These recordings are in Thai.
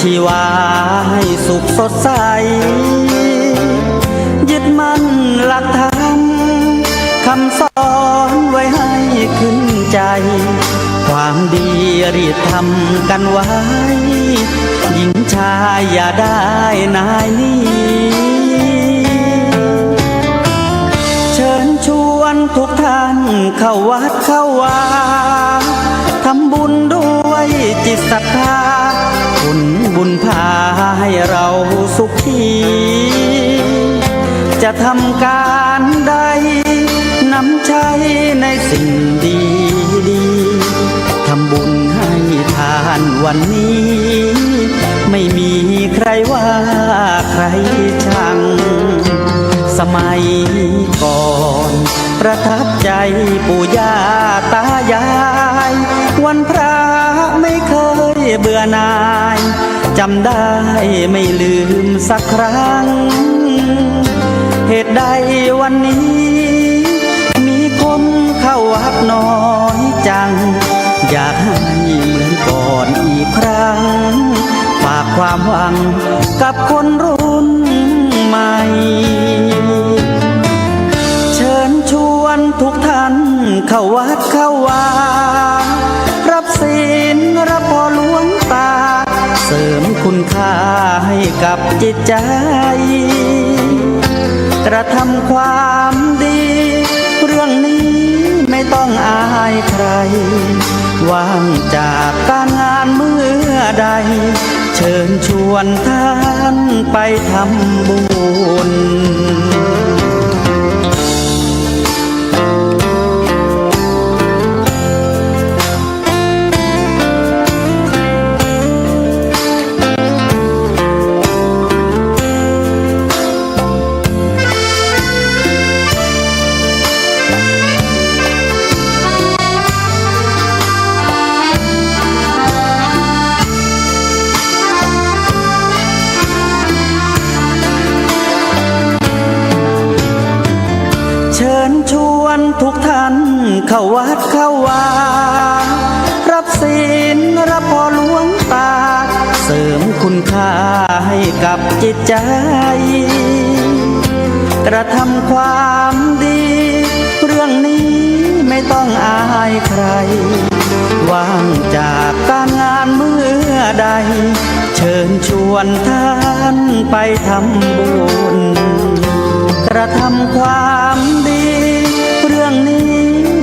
ชีวาให้สุขสดใสยึดมั่นหลักธรรมคำสอนไว้ให้ขึ้นใจความดีรีบทำกันไว้หญิงชายอย่าได้นายนี้เชิญชวนทุกท่านเข้าวัดเข้าวาทำบุญด้วยจิตศรัทธาผลบุญพาให้เราสุขีจะทำการใดนำใช้ในสิ่งดีดีทำบุญให้ทานวันนี้ไม่มีใครว่าใครชังสมัยก่อนประทับใจปู่ย่าตายายวันพระไม่เคยเบื่อหน่ายจำได้ไม่ลืมสักครั้งเหตุใดวันนี้มีคนเข้าวัดน้อยจังอยากให้เหมือนก่อนอีกครั้งฝากความหวังกับคนรุ่นใหม่เชิญชวนทุกท่านเข้าวัดเข้าวารับศีลรับพรหลวงตาเสริมคุณค่าให้กับจิตใจกระทำความดีเรื่องนี้ไม่ต้องอายใครว่างจากการงานเมื่อใดเชิญชวนท่านไปทำบุญเชิญชวนทุกท่านเข้าวัดเข้าวารับศีลรับพรหลวงตาเสริมคุณค่าให้กับจิตใจกระทำความดีเรื่องนี้ไม่ต้องอายใครว่างจากการงานเมื่อใดเชิญชวนท่านไปทำบุญกระทำความดีเรื่องนี้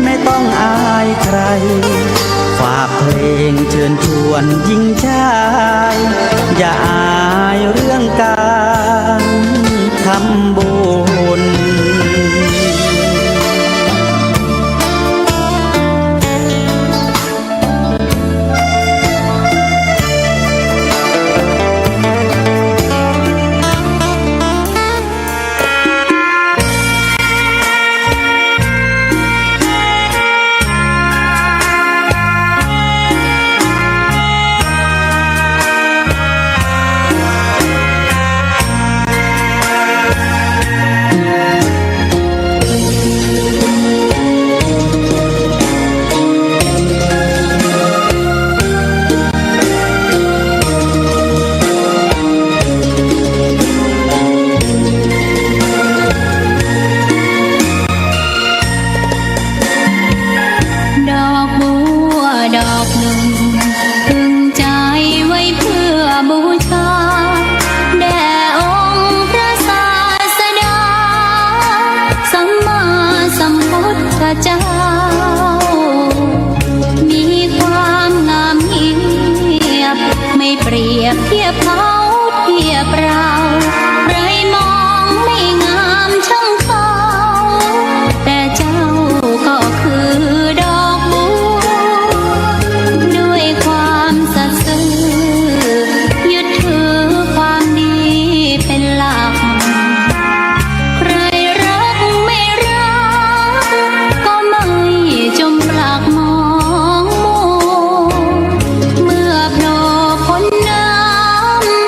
ไม่ต้องอายใครฝากเพลงเชิญชวนหญิงชายอย่าอายเรื่องการทำบุญเจ้ามีความงามเงียบไม่เปรียบเทียบเขาเทียบเราใครมองไม่งามช่างเขาแต่เจ้าก็คือดอกบัวด้วยความสัตย์ซื่อยึดถือความดีเป็นหลักใครรักไม่รักก็ไม่จมปลักมองมัวเมื่อโผล่พ้นน้ำ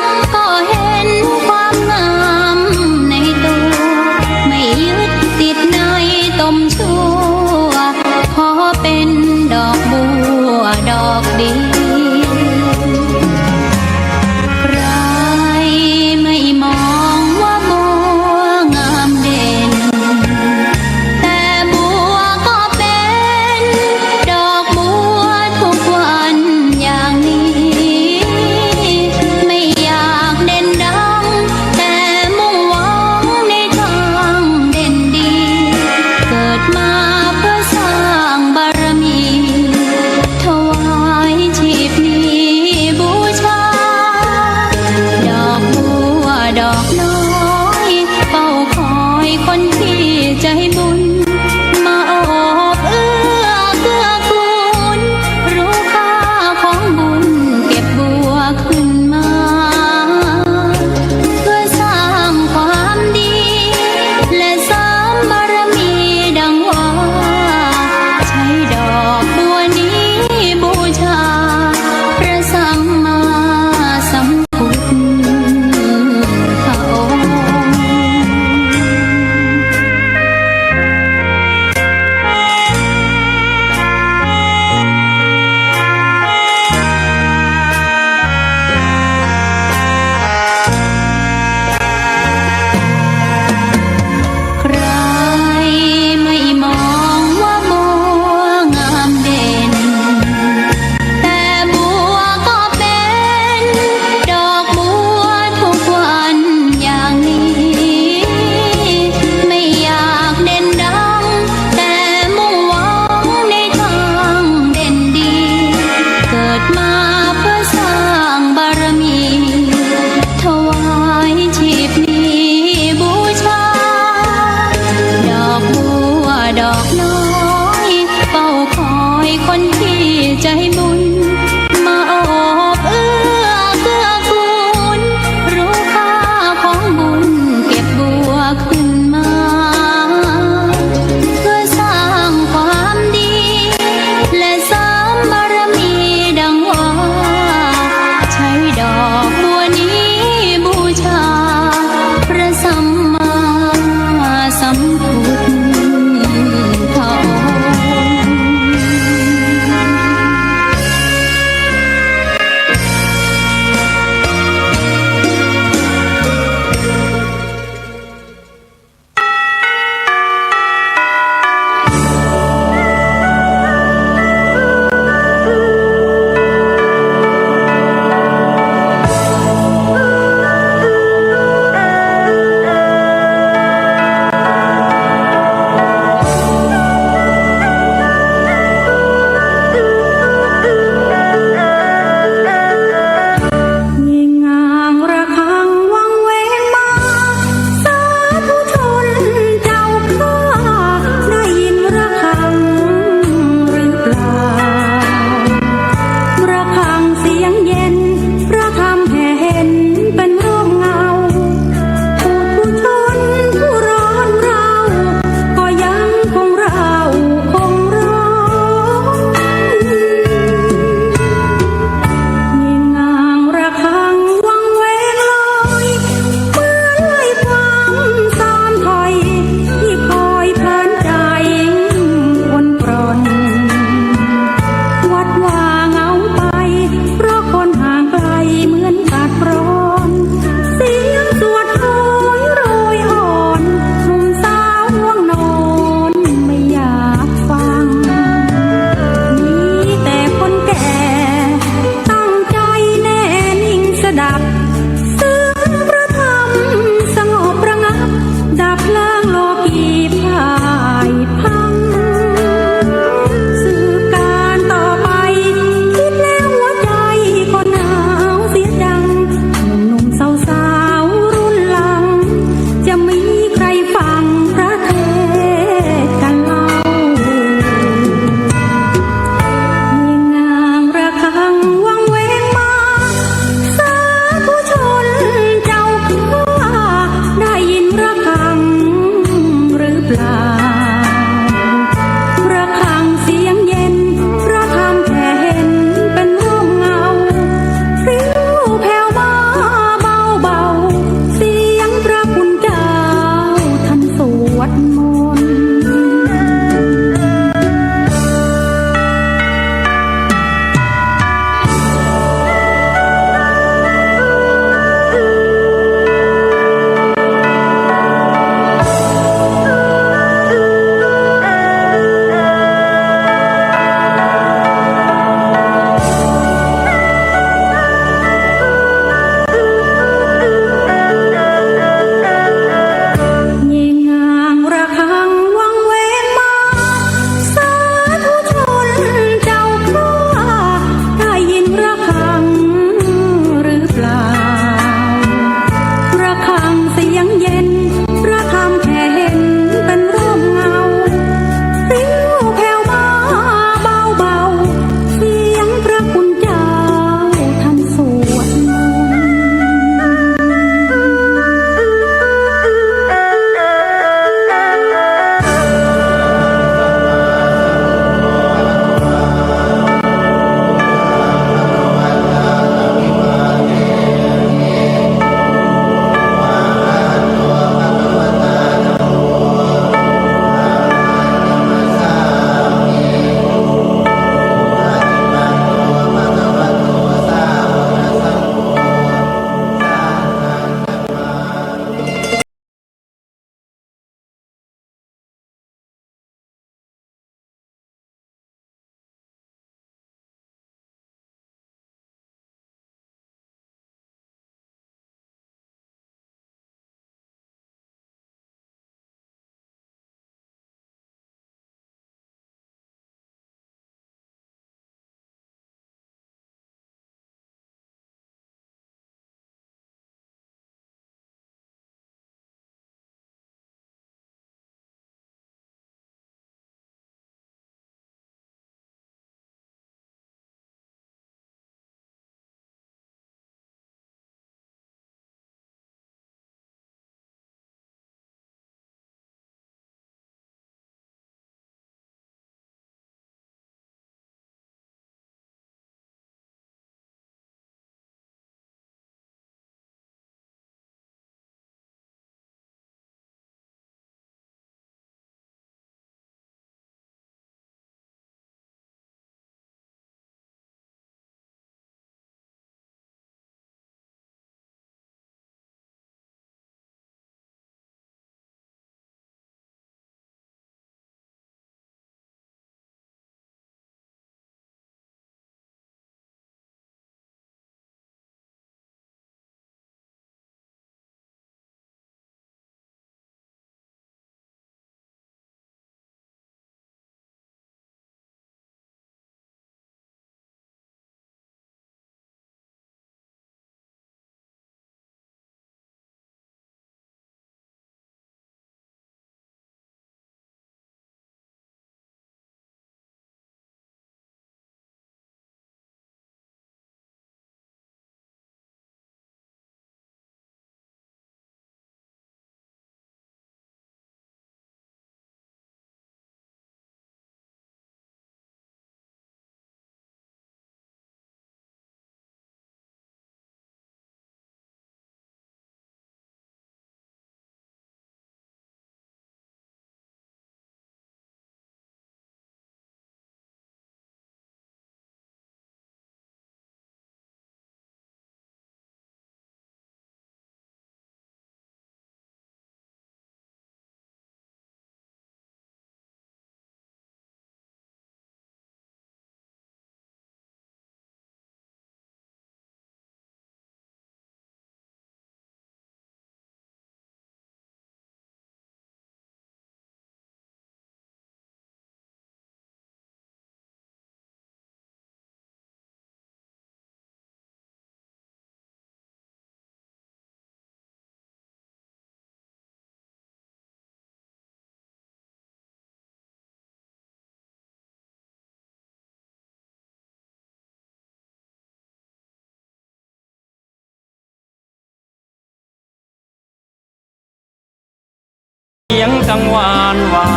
เสียงกังวานหวา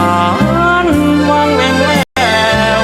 นวางเวงแวว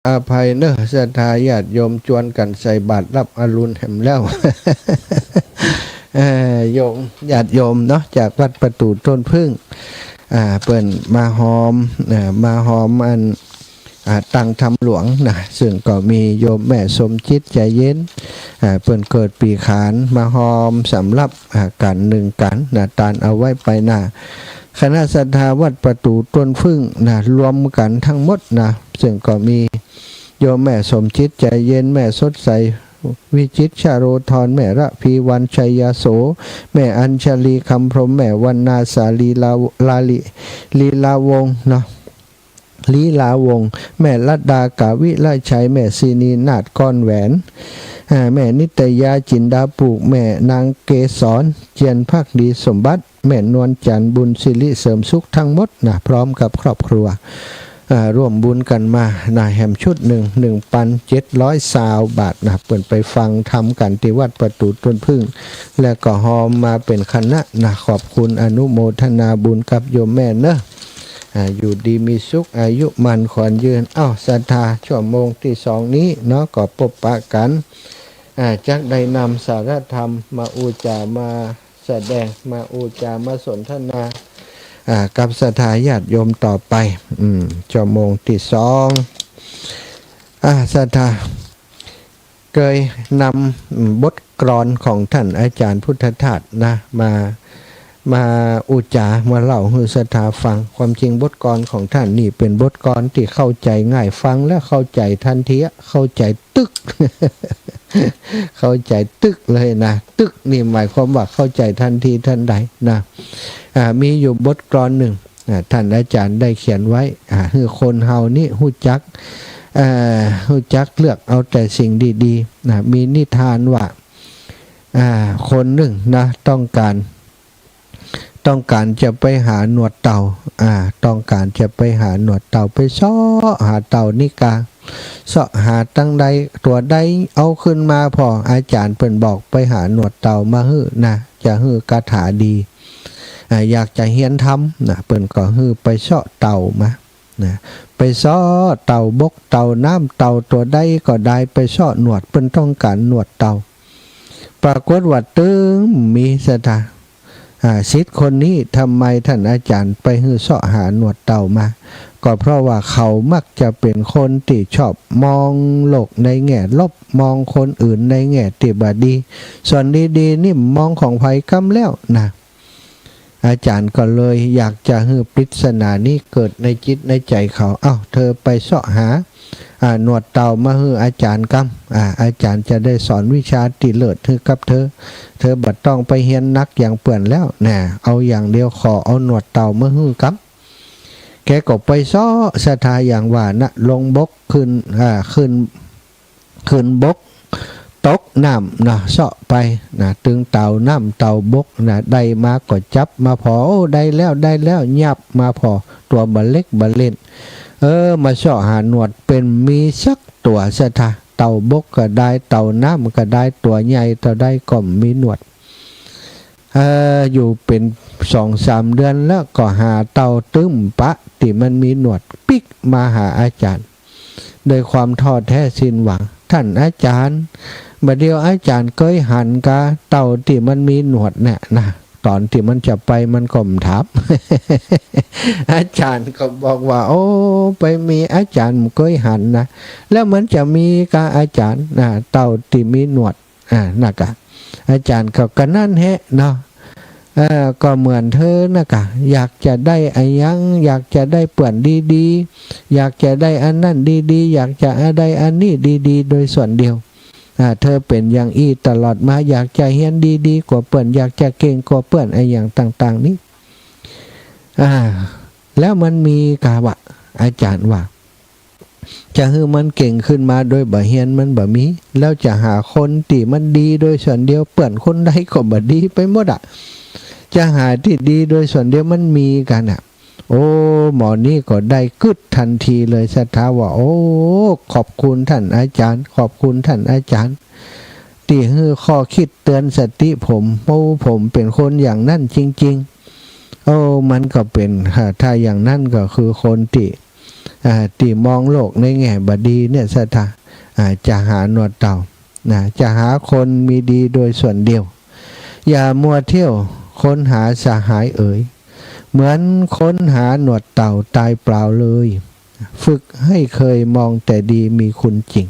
อภัยเนอะศรัทธาญาติโยมจวนกันใส่บาตรรับอรุณแห่มแล้ว โยมญาติโยมเนาะจากวัดประตูต้นพึ่งเปิ่นมาหอมอันตั้งธรรมหลวงนะซึ่งก็มีโยมแม่สมจิตใจเย็นเปิ่นเกิดปีขานมาหอมสำหรับกันหนึ่งกันนะตานเอาไว้ไปหน้าคณะศรัทธาวัดประตูต้นพึ่งนะรวมกันทั้งหมดนะซึ่งก็มีโยมแม่สมจิตใจเย็นแม่สดใสวิจิตรชาโรธรแม่ระพีวันชัยยโสแม่อัญชลีคำพรหมแม่วันนาสาลีลีลาวงศ์เนาะลีลาวงศ์แม่ลัดดากาวิไลชัยแม่ซีนีนาฏก้อนแหวนแม่นิตยาจินดาปลูกแม่นางเกศรเจียนภักดีสมบัติแม่นวลจันทร์บุญสิริเสริมสุขทั้งหมดนะพร้อมกับครอบครัวร่วมบุญกันมาแหมชุด1,720 บาทนะเปิดไปฟังทำกันที่วัดประตูต้นพึ่งและก็หอมมาเป็นคณะนะขอบคุณอนุโมทนาบุญกับโยมแม่เนอะอยู่ดีมีสุขอายุมันขวัญยืนศรัทธาชั่วโมงที่2นี้เนาะก็พบปะกันจักได้นำสารธรรมมาอูจามาแสดงมาอูจามาสนทนากับศรัทธาญาติโยมต่อไปชั่วโมงที่2ศรัทธาเคยนำบทกลอนของท่านอาจารย์พุทธทาสนะมาอุจามาเล่าให้ศรัทธาฟังความจริงบทกลของท่านนี่เป็นบทกลที่เข้าใจง่ายฟังและเข้าใจทันทีเข้าใจตึก เข้าใจตึกเลยนะตึกนี่หมายความว่าเข้าใจทันทีทันใดนะมีอยู่บทกลอนหนึ่ง ท่านอาจารย์ได้เขียนไว้คือคนเฮานี่ฮู้จักเลือกเอาแต่สิ่งดีๆมีนิทานว่าคนหนึ่งนะต้องการจะไปหาหนวดเต่าต้องการจะไปหาหนวดเต่าไปซ้อหาเต่านิกาเสาะหาตั้งใดตัวใดเอาขึ้นมาพออาจารย์เปิ่นบอกไปหาหนวดเต่ามาฮื้อนะจะฮื้อกาถาดีอยากจะเฮียนทำนะเปิ่นก็ฮื้อไปเสาะเต่ามานะไปซ้อเต่าบกเต่าน้ำเต่าตัวใดก็ได้ไปเสาะหนวดเปิ่นต้องการหนวดเต่าปรากฏว่าตึงมีสถาศิษย์คนนี้ทำไมท่านอาจารย์ไปฮื้อเสาะหาหนวดเต่ามาก็เพราะว่าเขามักจะเป็นคนที่ชอบมองโลกในแง่ลบมองคนอื่นในแง่ที่บ่ดีส่วนดีๆนี่มองของไผกำแล้วนะอาจารย์ก็เลยอยากจะฮื้อปริศนานี้เกิดในจิตในใจเขาเธอไปเสาะหาหนวดเต่ามาฮื้ออาจารย์กำอาจารย์จะได้สอนวิชาที่เลิศให้กับเธอบัดต้องไปเฮียนนักอย่างเปื่อนแล้วนะเอาอย่างเดียวขอเอาหนวดเต่ามาฮื้อกำแกก็ไปซ้อสถาอย่างว่านะลงบกขึ้นบกตกน้ำนะเสาะไปนะตึงเต่าน้ำเต่าบกนะได้มาก็จับมาพอได้แล้วยับมาพอตัวบะเล็กบะเล่นมาเสาะหาหนวดเป็นมีสักตัวสถาเต่าบกก็ได้เต่าน้ำก็ได้ตัวใหญ่ตัวได้ก็มีหนวดอยู่เป็น2-3 เดือนแล้วก็หาเต่าตึ้มปะที่มันมีหนวดปิกมาหาอาจารย์โดยความท้อแท้สิ้นหวังท่านอาจารย์บัดเดียวอาจารย์เคยหันกาเต่าที่มันมีหนวดเนี่ยนะตอนที่มันจะไปมันก็มทับ อาจารย์ก็บอกว่าโอ้ไปมีอาจารย์เคยหันนะแล้วมันจะมีกาอาจารย์เต่าที่มีหนวดนะกะอาจารย์ก็กันนั่นแฮะเนาะก็เหมือนเธอนะกะอยากจะได้อันยังอยากจะได้เปื่อนดีๆอยากจะได้อันนั่นดีๆอยากจะได้อันนี้ดีๆโดยส่วนเดียวเธอเป็นอย่างอีตลอดมาอยากจะเฮียนดีๆกว่าเปื่อนอยากจะเก่งกว่าเปื่อนไอ้อย่างต่างๆนี้แล้วมันมีกาวะอาจารย์ว่าจะให้มันเก่งขึ้นมาโดยบ่เฮียนมันบ่มีแล้วจะหาคนที่มันดีโดยส่วนเดียวเปื่อนคนใดก็บ่ดีไปหมดจะหาที่ดีโดยส่วนเดียวมันมีกันโอ้หมอนี่ก็ได้กึดทันทีเลยศรัทธาว่าโอ้ขอบคุณท่านอาจารย์ขอบคุณท่านอาจารย์ที่ให้ข้อคิดเตือนสติผมเป็นคนอย่างนั้นจริงๆโอ้มันก็เป็นถ้าอย่างนั้นก็คือคนที่มองโลกในแง่บดีเนี่ยศรัทธาจะหาหนวดเต่าจะหาคนมีดีโดยส่วนเดียวอย่ามัวเที่ยวค้นหาสหายเหมือนค้นหาหนวดเต่าตายเปล่าเลยฝึกให้เคยมองแต่ดีมีคุณจริง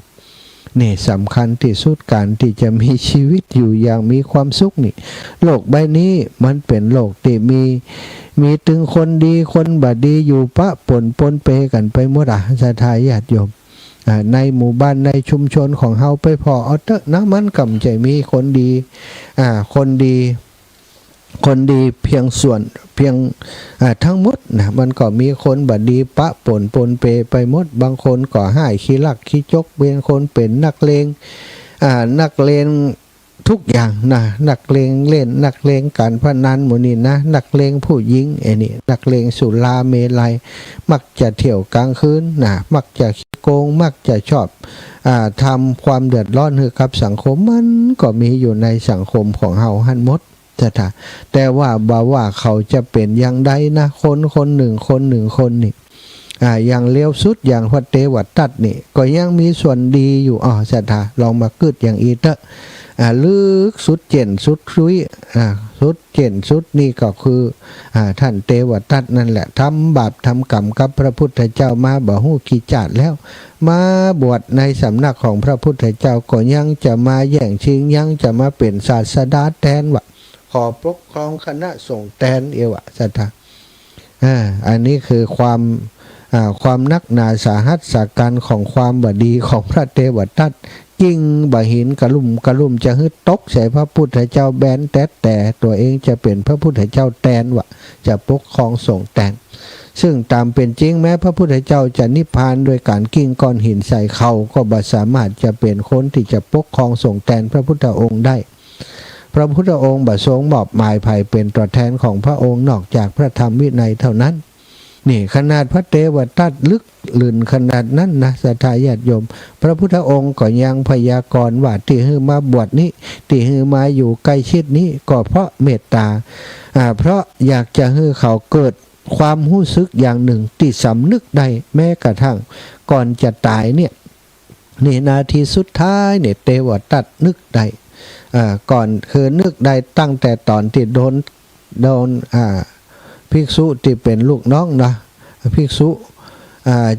นี่สำคัญที่สุดการที่จะมีชีวิตอยู่อย่างมีความสุขนี่โลกใบนี้มันเป็นโลกที่มีถึงคนดีคนบดีอยู่ปะปนเปกันไปหมดศรัทธาญาติโยมในหมู่บ้านในชุมชนของเฮาไปพอเอาเถอะนะมันกำใจมีคนดีคนดีเพียงส่วนเพียงทั้งหมดนะมันก็มีคนบดีปะปนเปไปหมดบางคนก็ให้ขี้ลักขี้จกเป็นคนเป็นนักเลงทุกอย่างนะนักเลงเล่นนักเลงการพนันหมู่นี้นะนักเลงผู้หญิงนี่นักเลงสุราเมลัยมักจะเที่ยวกลางคืนนะมักจะขี้โกงมักจะชอบทำความเดือดร้อนให้กับสังคมมันก็มีอยู่ในสังคมของเฮาหันหมดแต่ว่าเขาจะเป็นอย่างใดนะคนหนึ่งนี่อย่างเลี้ยวสุดอย่างวัดเตวัดตัดนี่ก็ยังมีส่วนดีอยู่ศรัทธาลองมากึดอย่างอีเตอะลึกสุดเจนสุดชุยสุดเจนสุดนี่ก็คือท่านเตวัดตัดนั่นแหละทำบาปทำกรรมกับพระพุทธเจ้ามาบ่ฮู้กี่จาดแล้วมาบวชในสำนักของพระพุทธเจ้าก็ยังจะมาแย่งชิงยังจะมาเป็นศาสดาแทนวะขอปกครองคณะส่งแทนศรัทธาอันนี้คือความนักหนาสาหัสสาการของความบดีของพระเทวทัตยิ่งบ่หินกระลุ่มจะฮึดตกใส่พระพุทธเจ้าแบนแต่ตัวเองจะเป็นพระพุทธเจ้าแทนจะปกครองส่งแทน ซึ่งตามเป็นจริงแม้พระพุทธเจ้าจะนิพพานโดยการกิ้งก้อนหินใส่เขาก็บ่สามารถจะเป็นคนที่จะปกครองส่งแทนพระพุทธองค์ได้พระพุทธองค์บ่ทรงมอบหมายภัยเป็นตัวแทนของพระองค์นอกจากพระธรรมวินัยเท่านั้นนี่ขนาดพระเทวทัตลึกลื่นขนาดนั้นนะศรัทธาญาติโยมพระพุทธองค์ก็ยังพยากรณ์ว่าที่ฮือมาบวชนี้ที่ฮือมาอยู่ใกล้ชิดนี้ก็เพราะเมตตาเพราะอยากจะให้เขาเกิดความรู้สึกอย่างหนึ่งที่สำนึกได้แม้กระทั่งก่อนจะตายเนี่ยนี่นาทีสุดท้ายเนี่ยเทวทัตนึกได้ก่อนคือนึกได้ตั้งแต่ตอนที่โดนภิกษุที่เป็นลูกน้องนะภิกษุ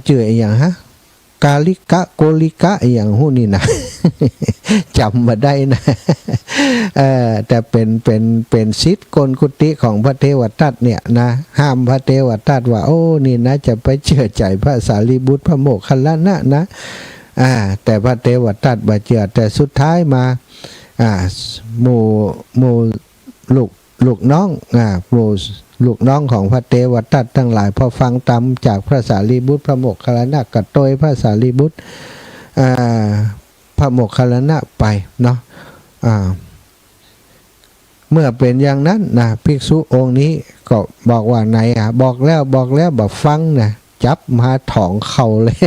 เจืออย่างฮะกาลิกะโกลิกะอย่างหู้นี่นะ จำมาได้นะแต่เป็นศิษย์กลกุติของพระเทวทัตเนี่ยนะห้ามพระเทวทัตว่าโอ้นี่นะจะไปเชื่อใจพระสารีบุตรพระโมคคัลลานะนะแต่พระเทวทัตบ่เชื่อแต่สุดท้ายมาหมู่ลูกน้องหมู่ลูกน้องของพระเทวทัตทั้งหลายพอฟังตามจากพระสารีบุตรพระโมคคัลลานะกระโตยพระสารีบุตรพระโมคคัลลานะไปเนาะเมื่อเป็นอย่างนั้นนะภิกษุองค์นี้ก็บอกว่าไหนบอกแล้วบอกฟังนะจับมาถองเข่าเลย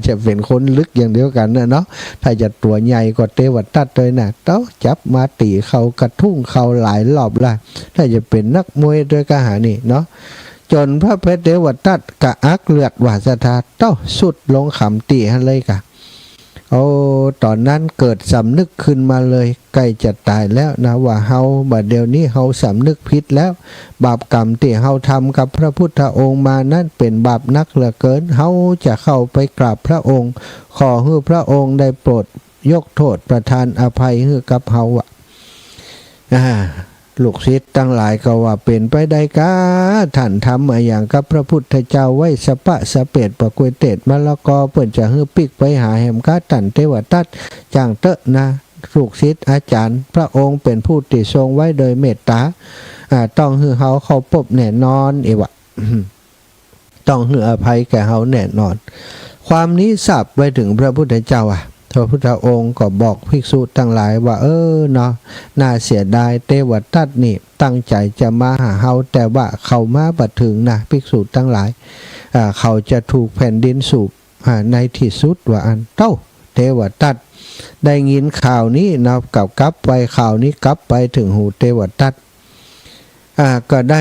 จะเป็นคนลึกอย่างเดียวกันนะเนาะถ้าจะตัวใหญ่กว่าเทวทัตเลยนะต้องจับมาตีเข่ากระทุ่งเข่าหลายรอบละถ้าจะเป็นนักมวยด้วยกหานี่เนาะจนพระเทวทัตกะอักเลือดวาสธาเต้าสุดลงขำตีให้เลยกะตอนนั้นเกิดสำนึกขึ้นมาเลยใกล้จะตายแล้วนะว่าเฮาบัดเดี๋ยวนี้เฮาสำนึกผิดแล้วบาปกรรมที่เฮาทำกับพระพุทธองค์มานั้นเป็นบาปนักเหลือเกินเฮาจะเข้าไปกราบพระองค์ขอให้พระองค์ได้โปรดยกโทษประทานอภัยให้กับเฮาลูกศิษย์ทั้งหลายก็ว่าเป็นไปได้กะท่านทำมาอย่างกับพระพุทธเจ้าไว้สปะสเปดประกวยเตดมะละกอเปิ่นจะฮื้อปิกไปหาแหมกะตันเทวทัตจางเตอะนะลูกศิษย์อาจารย์พระองค์เป็นผู้ที่ทรงไว้โดยเมตตาต้องฮื้อเฮาเขาปบแน่นอนเอวะ ต้องฮื้ออภัยแก่เฮาแน่นอนความนี้สับไปถึงพระพุทธเจ้าพระพุทธองค์ก็บอกภิกษุทั้งหลายว่าเนาะน่าเสียดายเทวทัตนี่ตั้งใจจะมาหาเฮาแต่ว่าเขามาบัดถึงนะภิกษุทั้งหลายเขาจะถูกแผ่นดินสูบในที่สุดว่าอันเต้าเทวทัตได้ยินข่าวนี้นะกลับไปข่าวนี้กลับไปถึงหูเทวทัตก็ไ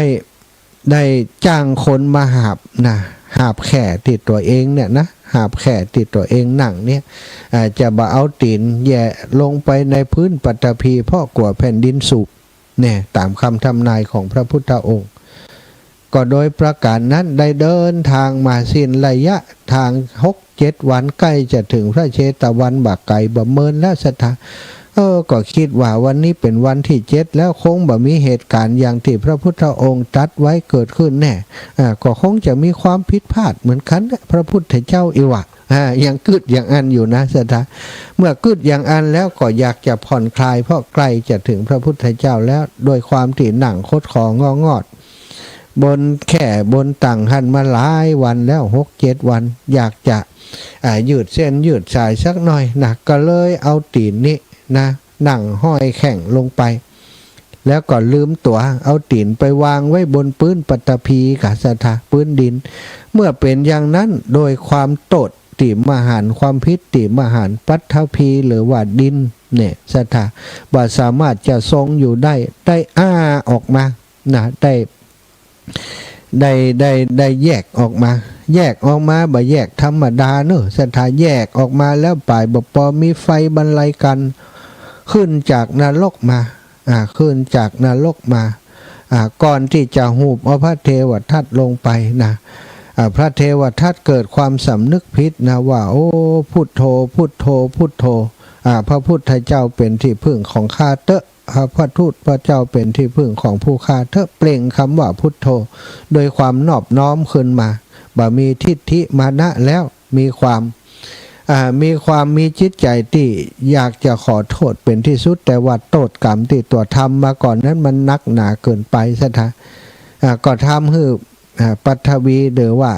ด้จ้างคนมาหาบแข่ติดตัวเองเนี่ยนะหาบแข่ติดตัวเองนั่งเนี่ยจะบ่เอาตีนแย่ลงไปในพื้นปฐพีเพราะกลัวแผ่นดินสูบเนี่ยตามคำทำนายของพระพุทธองค์ก็โดยประการนั้นได้เดินทางมาสิ้นระยะทาง6-7 วันใกล้จะถึงพระเชตวันบากไก่บ่เมินและศรัทธาก็คิดว่าวันนี้เป็นวันที่7แล้วคงบ่มีเหตุการณ์อย่างที่พระพุทธองค์ตรัสไว้เกิดขึ้นแน่ก็คงจะมีความผิดพลาดเหมือนกันพระพุทธเจ้าอีวะยังกึดอย่างอันอยู่นะศรัทธาเมื่อกึดอย่างอันแล้วก็อยากจะผ่อนคลายเพราะใกล้จะถึงพระพุทธเจ้าแล้วโดยความที่หนังคดของงอดบนแข่บนต่างหันมาหลายวันแล้ว6-7 วันอยากจะยืดเส้นยืดสายสักหน่อยนะก็เลยเอาตีนนี้นะหนังห้อยแข่งลงไปแล้วก็ลืมตัวเอาตีนไปวางไว้บนพื้นปฐพีกศธาพื้นดินเมื่อเป็นอย่างนั้นโดยความโตดติมหานความพิษติมหานปฐพีหรือว่าดินเนี่ยศธาบ่สามารถจะทรงอยู่ได้ออกมานะได้แยกออกมาบ่แยกธรรมดาเนอะศรัทธาแยกออกมาแล้วป่ายบ่พอมีไฟบรรลัยกันขึ้นจากนรกมาขึ้นจากนรกมาก่อนที่จะหูบเอาพระเทวทัตลงไปนะพระเทวทัตเกิดความสำนึกผิดนะว่าโอ้พุทโธพุทโธพุทโธพระพุทธเจ้าเป็นที่พึ่งของข้าเตอะพระทูตพระเจ้าเป็นที่พึ่งของผู้ข้าเถอะเปล่งคำว่าพุทโธโดยความนอบน้อมขึ้นมาบ่มีทิฏฐิมานะแล้วมีความมีจิตใจที่อยากจะขอโทษเป็นที่สุดแต่ว่าโทษกรรมที่ตัวทำมาก่อนนั้นมันนักหนาเกินไปซะท่าก็ทำให้ ปัทวีหรือว่า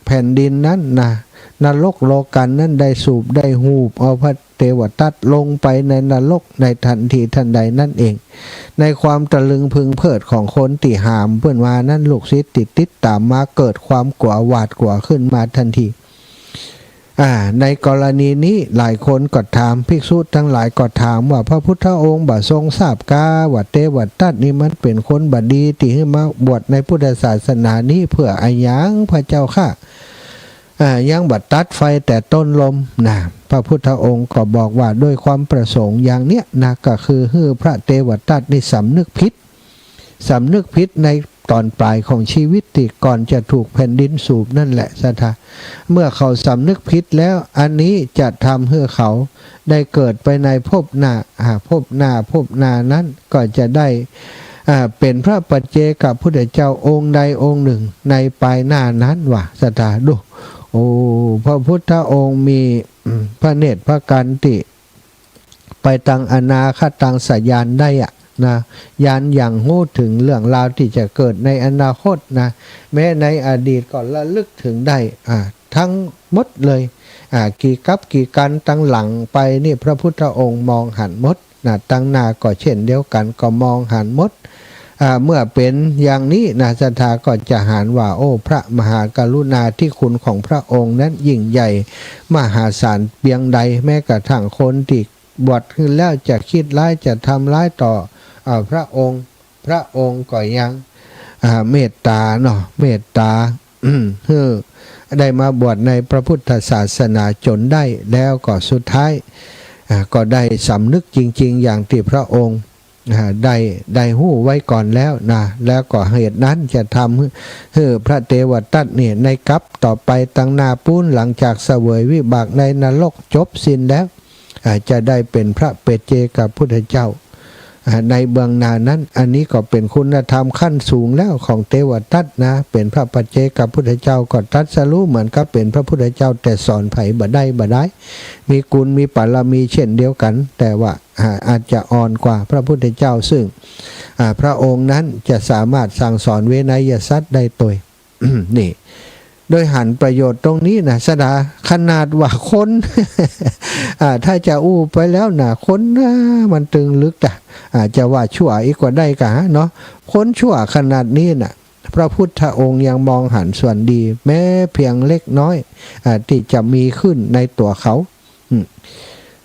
แผ่นดินนั้นนรกโลกันนั้นได้สูบได้หูบเอาพระเทวทัตลงไปในนรกในทันทีทันใดนั่นเอง ในความตะลึงพึงเพลิดของคนติหามเพื่อนมานั้นลูกศิษย์ติดตามมาเกิดความกลัวหวาดกลัวขึ้นมาทันทีในกรณีนี้หลายคนก็ถามภิกษุทั้งหลายก็ถามว่าพระพุทธองค์บ่ทรงทราบกาว่าเทวทัตนี่มันเป็นคนบดีที่ให้มาบวชในพุทธศาสนานี้เพื่ออายังพระเจ้าค่ะยังบัดตัดไฟแต่ต้นลมพระพุทธองค์ก็บอกว่าด้วยความประสงค์อย่างเนี้ยก็คือพระเทวทัตนี่สำนึกผิดในตอนปลายของชีวิตที่ก่อนจะถูกแผ่นดินสูบนั่นแหละสัทธาเมื่อเขาสำนึกผิดแล้วอันนี้จะทำให้เขาได้เกิดไปในภพหน้านั้นก็จะได้เป็นพระปัจเจกพุทธเจ้าองค์ใดองค์หนึ่งในปลายหน้านั้นว่ะสัทธาดูโอ้พระพุทธองค์มีพระเนตรพระกันติไปตังอนาคตังสยานได้ยานอย่างหู้ถึงเรื่องราวที่จะเกิดในอนาคตแม้ในอดีตก็ระลึกถึงได้ทั้งหมดเลยกี่กับกี่กันตั้งหลังไปนี่พระพุทธองค์มองหันหมดตั้งหน้าก็เช่นเดียวกันก็มองหันหมดเมื่อเป็นอย่างนี้ศรัทธาก็จะหารว่าโอ้พระมหากรุณาธิคุณของพระองค์นั้นยิ่งใหญ่มหาศาลเพียงใดแม้กระทั่งคนที่บวชขึ้นแล้วจะคิดร้ายจะทำร้ายต่อพระองค์ก็ยังเมตตาเมตตาได้มาบวชในพระพุทธศาสนาจนได้แล้วก็สุดท้ายก็ได้สำนึกจริงๆอย่างที่พระองค์ได้หู้ไว้ก่อนแล้วแล้วก็เหตุนั้นจะทำให้พระเทวทัตเนี่ยในกัปต่อไปตั้งนาปูนหลังจากเสวยวิบากในนรกจบสิ้นแล้วจะได้เป็นพระเปเจกับพุทธเจ้าในเบื้องหน้านั้นอันนี้ก็เป็นคุณธรรมขั้นสูงแล้วของเทวทัตเป็นพระปัจเจกพุทธเจ้าก็ตรัสรู้เหมือนกับเป็นพระพุทธเจ้าแต่สอนไผ่บ่ได้มีกุลมีปารมีเช่นเดียวกันแต่ว่าอาจจะอ่อนกว่าพระพุทธเจ้าซึ่งพระองค์นั้นจะสามารถสั่งสอนเวนยสัตว์ได้ตัว นี่โดยหันประโยชน์ตรงนี้สดาขนาดว่าคน ถ้าจะอู้ไปแล้วคนมันตึงลึกอาจจะว่าชั่วอีกกว่าได้กะเนาะคนชั่วขนาดนี้พระพุทธองค์ยังมองหันส่วนดีแม้เพียงเล็กน้อยที่จะมีขึ้นในตัวเขา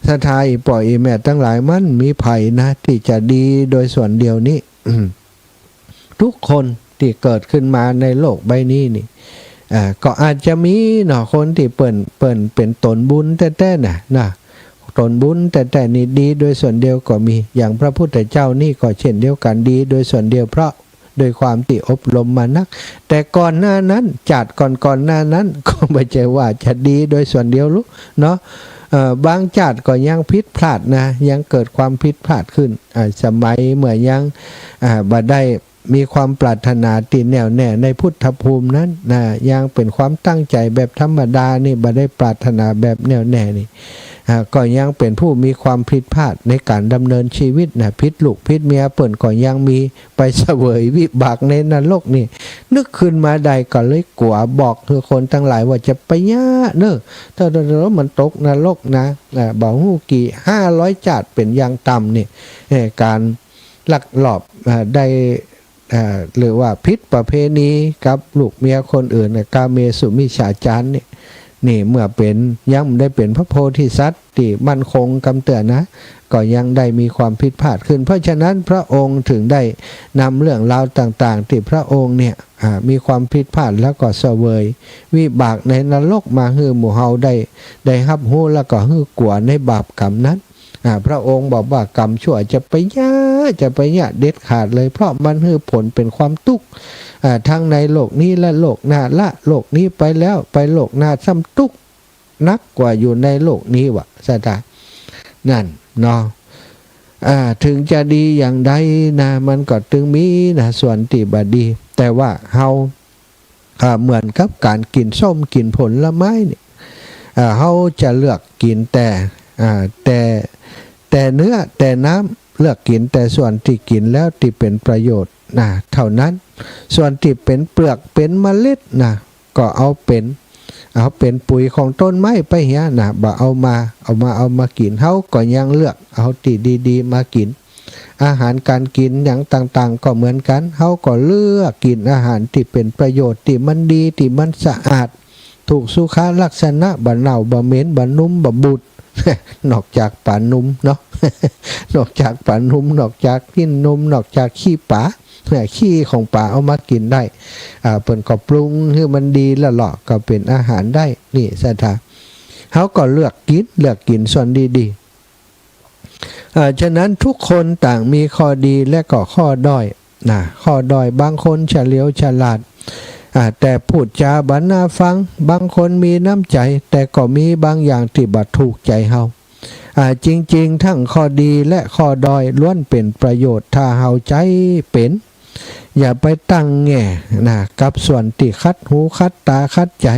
สถายปล่อยแม่ทั้งหลายมันมีภัยที่จะดีโดยส่วนเดียวนี้ ทุกคนที่เกิดขึ้นมาในโลกใบนี้นี่ก็อาจจะมีคนที่เปิ่นเป็นตนบุญแต่ตนบุญแต่นี่ดีโดยส่วนเดียวก็มีอย่างพระพุทธเจ้านี่ก็เช่นเดียวกันดีโดยส่วนเดียวเพราะโดยความที่อบรมมานักแต่ก่อนหน้านั้นจัดก่อนหน้านั้นก็ไม่ใช่ว่าจะดีโดยส่วนเดียวรู้บางจัดก็ยังผิดพลาดยังเกิดความผิดพลาดขึ้นสมัยเมื่อยังบ่ได้มีความปรารถนาตีแน่วแน่ในพุทธภูมินั้นยังเป็นความตั้งใจแบบธรรมดานี่บ่ได้ปรารถนาแบบแน่วแน่นี่ก็ยังเป็นผู้มีความผิดพลาดในการดำเนินชีวิตผิดลูกผิดเมียเปิ่นก็ยังมีไปเสวยวิบากในนรกนี่นึกขึ้นมาใดก็เลยกลัวบอกคือคนทั้งหลายว่าจะไปยะถ้ามันตกนรกบอกฮู้กี่500จาดเป็นอย่างต่ำนี่การลักลอบได้หรือว่าพิษประเพณีกับลูกเมียคนอื่นกาเมสุมิจฉาจารนี่เมื่อเป็นยังได้เป็นพระโพธิสัตว์ที่มั่นคงกำเตือนก็ยังได้มีความผิดพลาดขึ้นเพราะฉะนั้นพระองค์ถึงได้นำเรื่องราวต่างๆที่พระองค์เนี่ยมีความผิดพลาดแล้วก็เสวยวิบากในนรกมาฮือหมู่เฮาได้รับรู้แล้วก็ฮือกลัวในบาปกรรมนั้นพระองค์บอกว่ากรรมชั่วจะไปยะเด็ดขาดเลยเพราะมันให้ผลเป็นความทุกข์ทั้งในโลกนี้และโลกหน้าละโลกนี้ไปแล้วไปโลกหน้าซ้ำทุกข์นักกว่าอยู่ในโลกนี้วะสตานั่นถึงจะดีอย่างใดมันก็ถึงมีส่วนที่บ่ดีแต่ว่าเฮาเหมือนกับการกินส้มกินผลไม้เนี่ยเฮาจะเลือกกินแต่เนื้อแต่น้ เลือกกินแต่ส่วนที่กินแล้วที่เป็นประโยชน์เท่านั้นส่วนที่เป็นเปลือกเป็นเมล็ดก็เอาเป็นปุ๋ยของต้นไม้ไปเหียบ่เอามากินเฮาก็ยังเลือกเอาที่ดีๆมากินอาหารการกินอย่างต่างๆก็เหมือนกันเฮาก็เลือกกินอาหารที่เป็นประโยชน์ที่มันดีที่มันสะอาดถูกสุขลักษณะบ่เน่าบ่เหม็นบ่นุ่มบ่บูด นอกจากป่านุ่มเนาะ นอกจากป่านุ่มนอกจากกินนมนอกจากขี้ป่าขี้ของป่าเอามากินได้เปิ้นก็ปรุงให้มันดีละหล่อก็เป็นอาหารได้นี่ซะท่าเฮาก็เลือกกินส่วนดีๆฉะนั้นทุกคนต่างมีข้อดีและก็ข้อด้อยข้อด้อยบางคนเฉลียวฉลาดแต่พูดจาบันน่าฟังบางคนมีน้ำใจแต่ก็มีบางอย่างที่บ่ถูกใจเฮาจริงๆทั้งข้อดีและข้อด้อยล้วนเป็นประโยชน์ถ้าเฮาใจเป็นอย่าไปตั้งแง่กับส่วนที่คัดหูคัดตาคัดใจ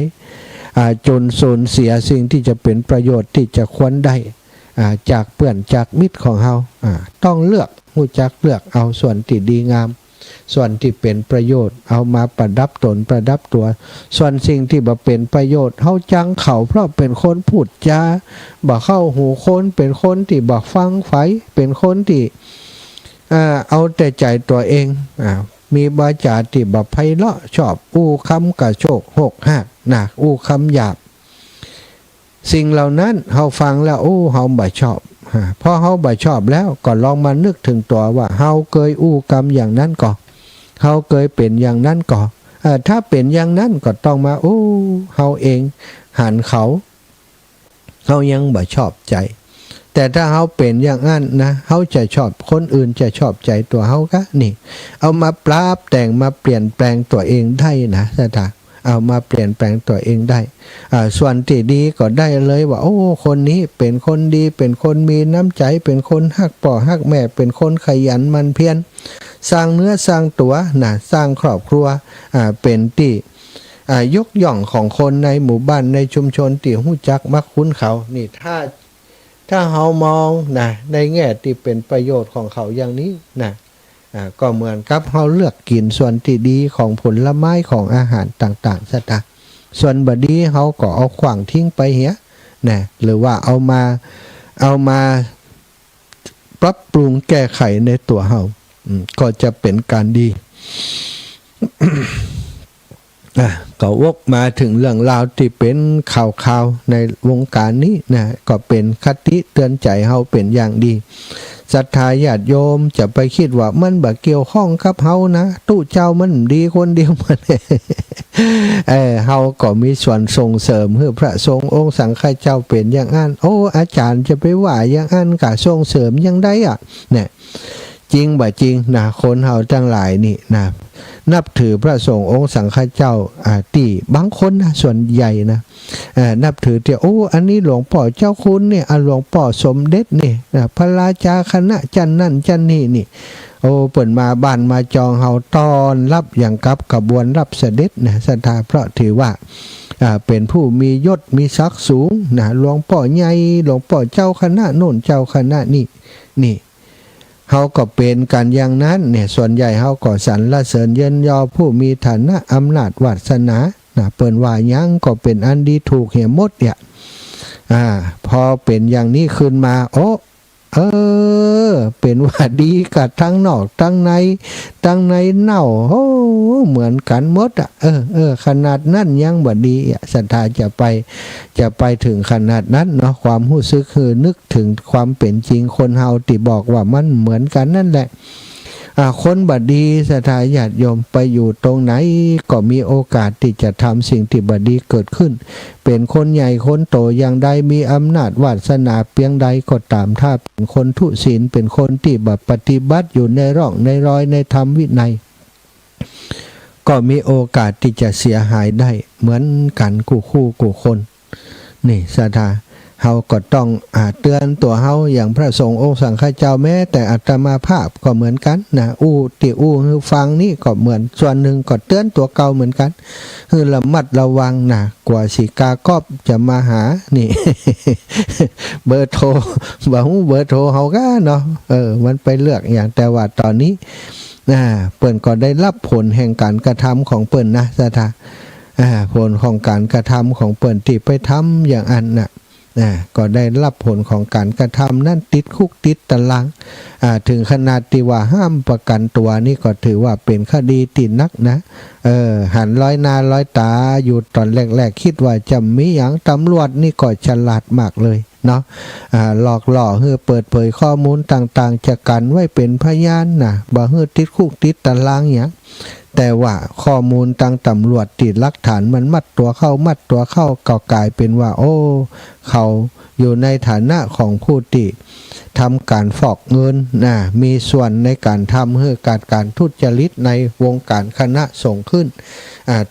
จนสูญเสียสิ่งที่จะเป็นประโยชน์ที่จะควรได้จากเพื่อนจากมิตรของเฮาต้องเลือกรู้จักเลือกเอาส่วนที่ดีงามส่วนที่เป็นประโยชน์เอามาประดับตนประดับตัวส่วนสิ่งที่บ่เป็นประโยชน์เฮาจังเขาเพราะเป็นคนพูดจาบ่เข้าหูคนเป็นคนที่บ่ฟังไฟเป็นคนที่เอาแต่ใจตัวเองมีวาจาที่บ่ไพเราะชอบอู้คำกระโชกหกหักอู้คำหยาบสิ่งเหล่านั้นเฮาฟังแล้วเฮาบ่ชอบพอเฮาบ่ชอบแล้วก็ลองมานึกถึงตัวว่าเฮาเคยอู้คำอย่างนั้นก่อเฮาเคยเป็นอย่างนั้นก่อถ้าเป็นอย่างนั้นก็ต้องมาเฮาเองหันเขาเฮายังบ่ชอบใจแต่ถ้าเฮาเป็นอย่างนั้นเฮาจะชอบคนอื่นจะชอบใจตัวเฮาก็นี่เอามาปรับแต่งมาเปลี่ยนแปลงตัวเองได้ซะท่าเอามาเปลี่ยนแปลงตัวเองได้ส่วนที่ดีก็ได้เลยว่าคนนี้เป็นคนดีเป็นคนมีน้ำใจเป็นคนฮักพ่อฮักแม่เป็นคนขยันมันเพียรสร้างเนื้อสร้างตัวสร้างครอบครัวเป็นที่ยกย่องของคนในหมู่บ้านในชุมชนที่รู้จักมักคุ้นเขานี่ถ้าเฮามองในแง่ที่เป็นประโยชน์ของเขาอย่างนี้ก็เหมือนกับเฮาเลือกกินส่วนที่ดีของผลไม้ของอาหารต่างๆซะส่วนบ่ดีเฮาก็เอาขว้างทิ้งไปเหียหรือว่าเอามาปรับปรุงแก้ไขในตัวเฮาก็จะเป็นการดี ก็วกมาถึงเรื่องราวที่เป็นข่าวในวงการนี้ก็เป็นคติเตือนใจเฮาเป็นอย่างดีศรัทธาญาติโยมจะไปคิดว่ามันบ่เกี่ยวข้องกับเฮาตู้เจ้ามันดีคนเดียวมัน เฮาก็มีส่วนส่งเสริมให้พระสงฆ์องค์สังฆเจ้าเป็นอย่างนั้นอาจารย์จะไปว่าอย่างนั้นก็ส่งเสริมอย่างใดจริงบ่จริงคนเฮาทั้งหลายนี่นับถือพระสงฆ์องค์สังฆเจ้าที่บางคนส่วนใหญ่นับถือที่อันนี้หลวงพ่อเจ้าคุณเนี่ยหลวงพ่อสมเด็จนี่พระราชาคณะจันนั่นจันนี่เปิ่นมาบ้านมาจองเฮาตอนรับอย่างกับขบวนรับเสด็จศรัทธาเพราะถือว่าเป็นผู้มียศมีศักดิ์สูงหลวงพ่อใหญ่หลวงพ่อเจ้าคณะโน่นเจ้าคณะนี่เฮาก็เป็นกันอย่างนั้นส่วนใหญ่เฮาก็สรรเสริญเยินยอผู้มีฐานะอำนาจวาสนาเปิ้นว่ายังก็เป็นอันดีถูกเหี่ยหมดพอเป็นอย่างนี้ขึ้นมาเป็นว่าดีกับทั้งนอกทั้งในเน่าเหมือนกันหมดขนาดนั้นยังบ่ดีศรัทธาจะไปถึงขนาดนั้นเนาะความรู้สึกคือนึกถึงความเป็นจริงคนเฮาที่บอกว่ามันเหมือนกันนั่นแหละคนบดีศรัทธาญาติโยมไปอยู่ตรงไหนก็มีโอกาสที่จะทำสิ่งที่บดีเกิดขึ้นเป็นคนใหญ่คนโตอย่างใดมีอำนาจวาสนาเพียงใดก็ตามถ้าเป็นคนทุศีลเป็นคนที่ปฏิบัติอยู่ในร่องในรอยในธรรมวินัยก็มีโอกาสที่จะเสียหายได้เหมือนกันคู่คนนี่ศรัทธา เฮาก็ต้องเตือนตัวเฮาอย่างพระสงฆ์องค์สังฆเจ้าแม้แต่อาตมาภาพก็เหมือนกันนะอู้คือฟังนี่ก็เหมือนส่วนหนึ่งก็เตือนตัวเก่าเหมือนกันคือระมัดระวังนะกว่าสิกากอบจะมาหานี่ เบอร์โทรบ่ฮู้เบอร์โทรเฮาก็เนาะมันไปเลือกอย่างแต่ว่าตอนนี้เปิ้นก็ได้รับผลแห่งการกระทำของเปิ้นนะสถาผลของการกระทำของเปิ้นที่ไปทำอย่างอันน่ะก็ได้รับผลของการกระทำนั่นติดคุกติดตารางถึงขนาดที่ว่าห้ามประกันตัวนี่ก็ถือว่าเป็นคดีติดนักนะหันร้อยหน้าร้อยตาอยู่ตอนแรกๆคิดว่าจะมีอย่างตำรวจนี่ก็ฉลาดมากเลยเนาะหลอกล่อเพื่อเปิดเผยข้อมูลต่างๆจะกันไว้เป็นพยานนะบ่เพื่อติดคุกติดตารางอย่างแต่ว่าข้อมูลทางตำรวจติดหลักฐานมันมัดตัวเข้าก็กลายเป็นว่าเขาอยู่ในฐานะของผู้ที่ทำการฟอกเงินมีส่วนในการทำให้การทุจริตในวงการคณะสงฆ์ขึ้น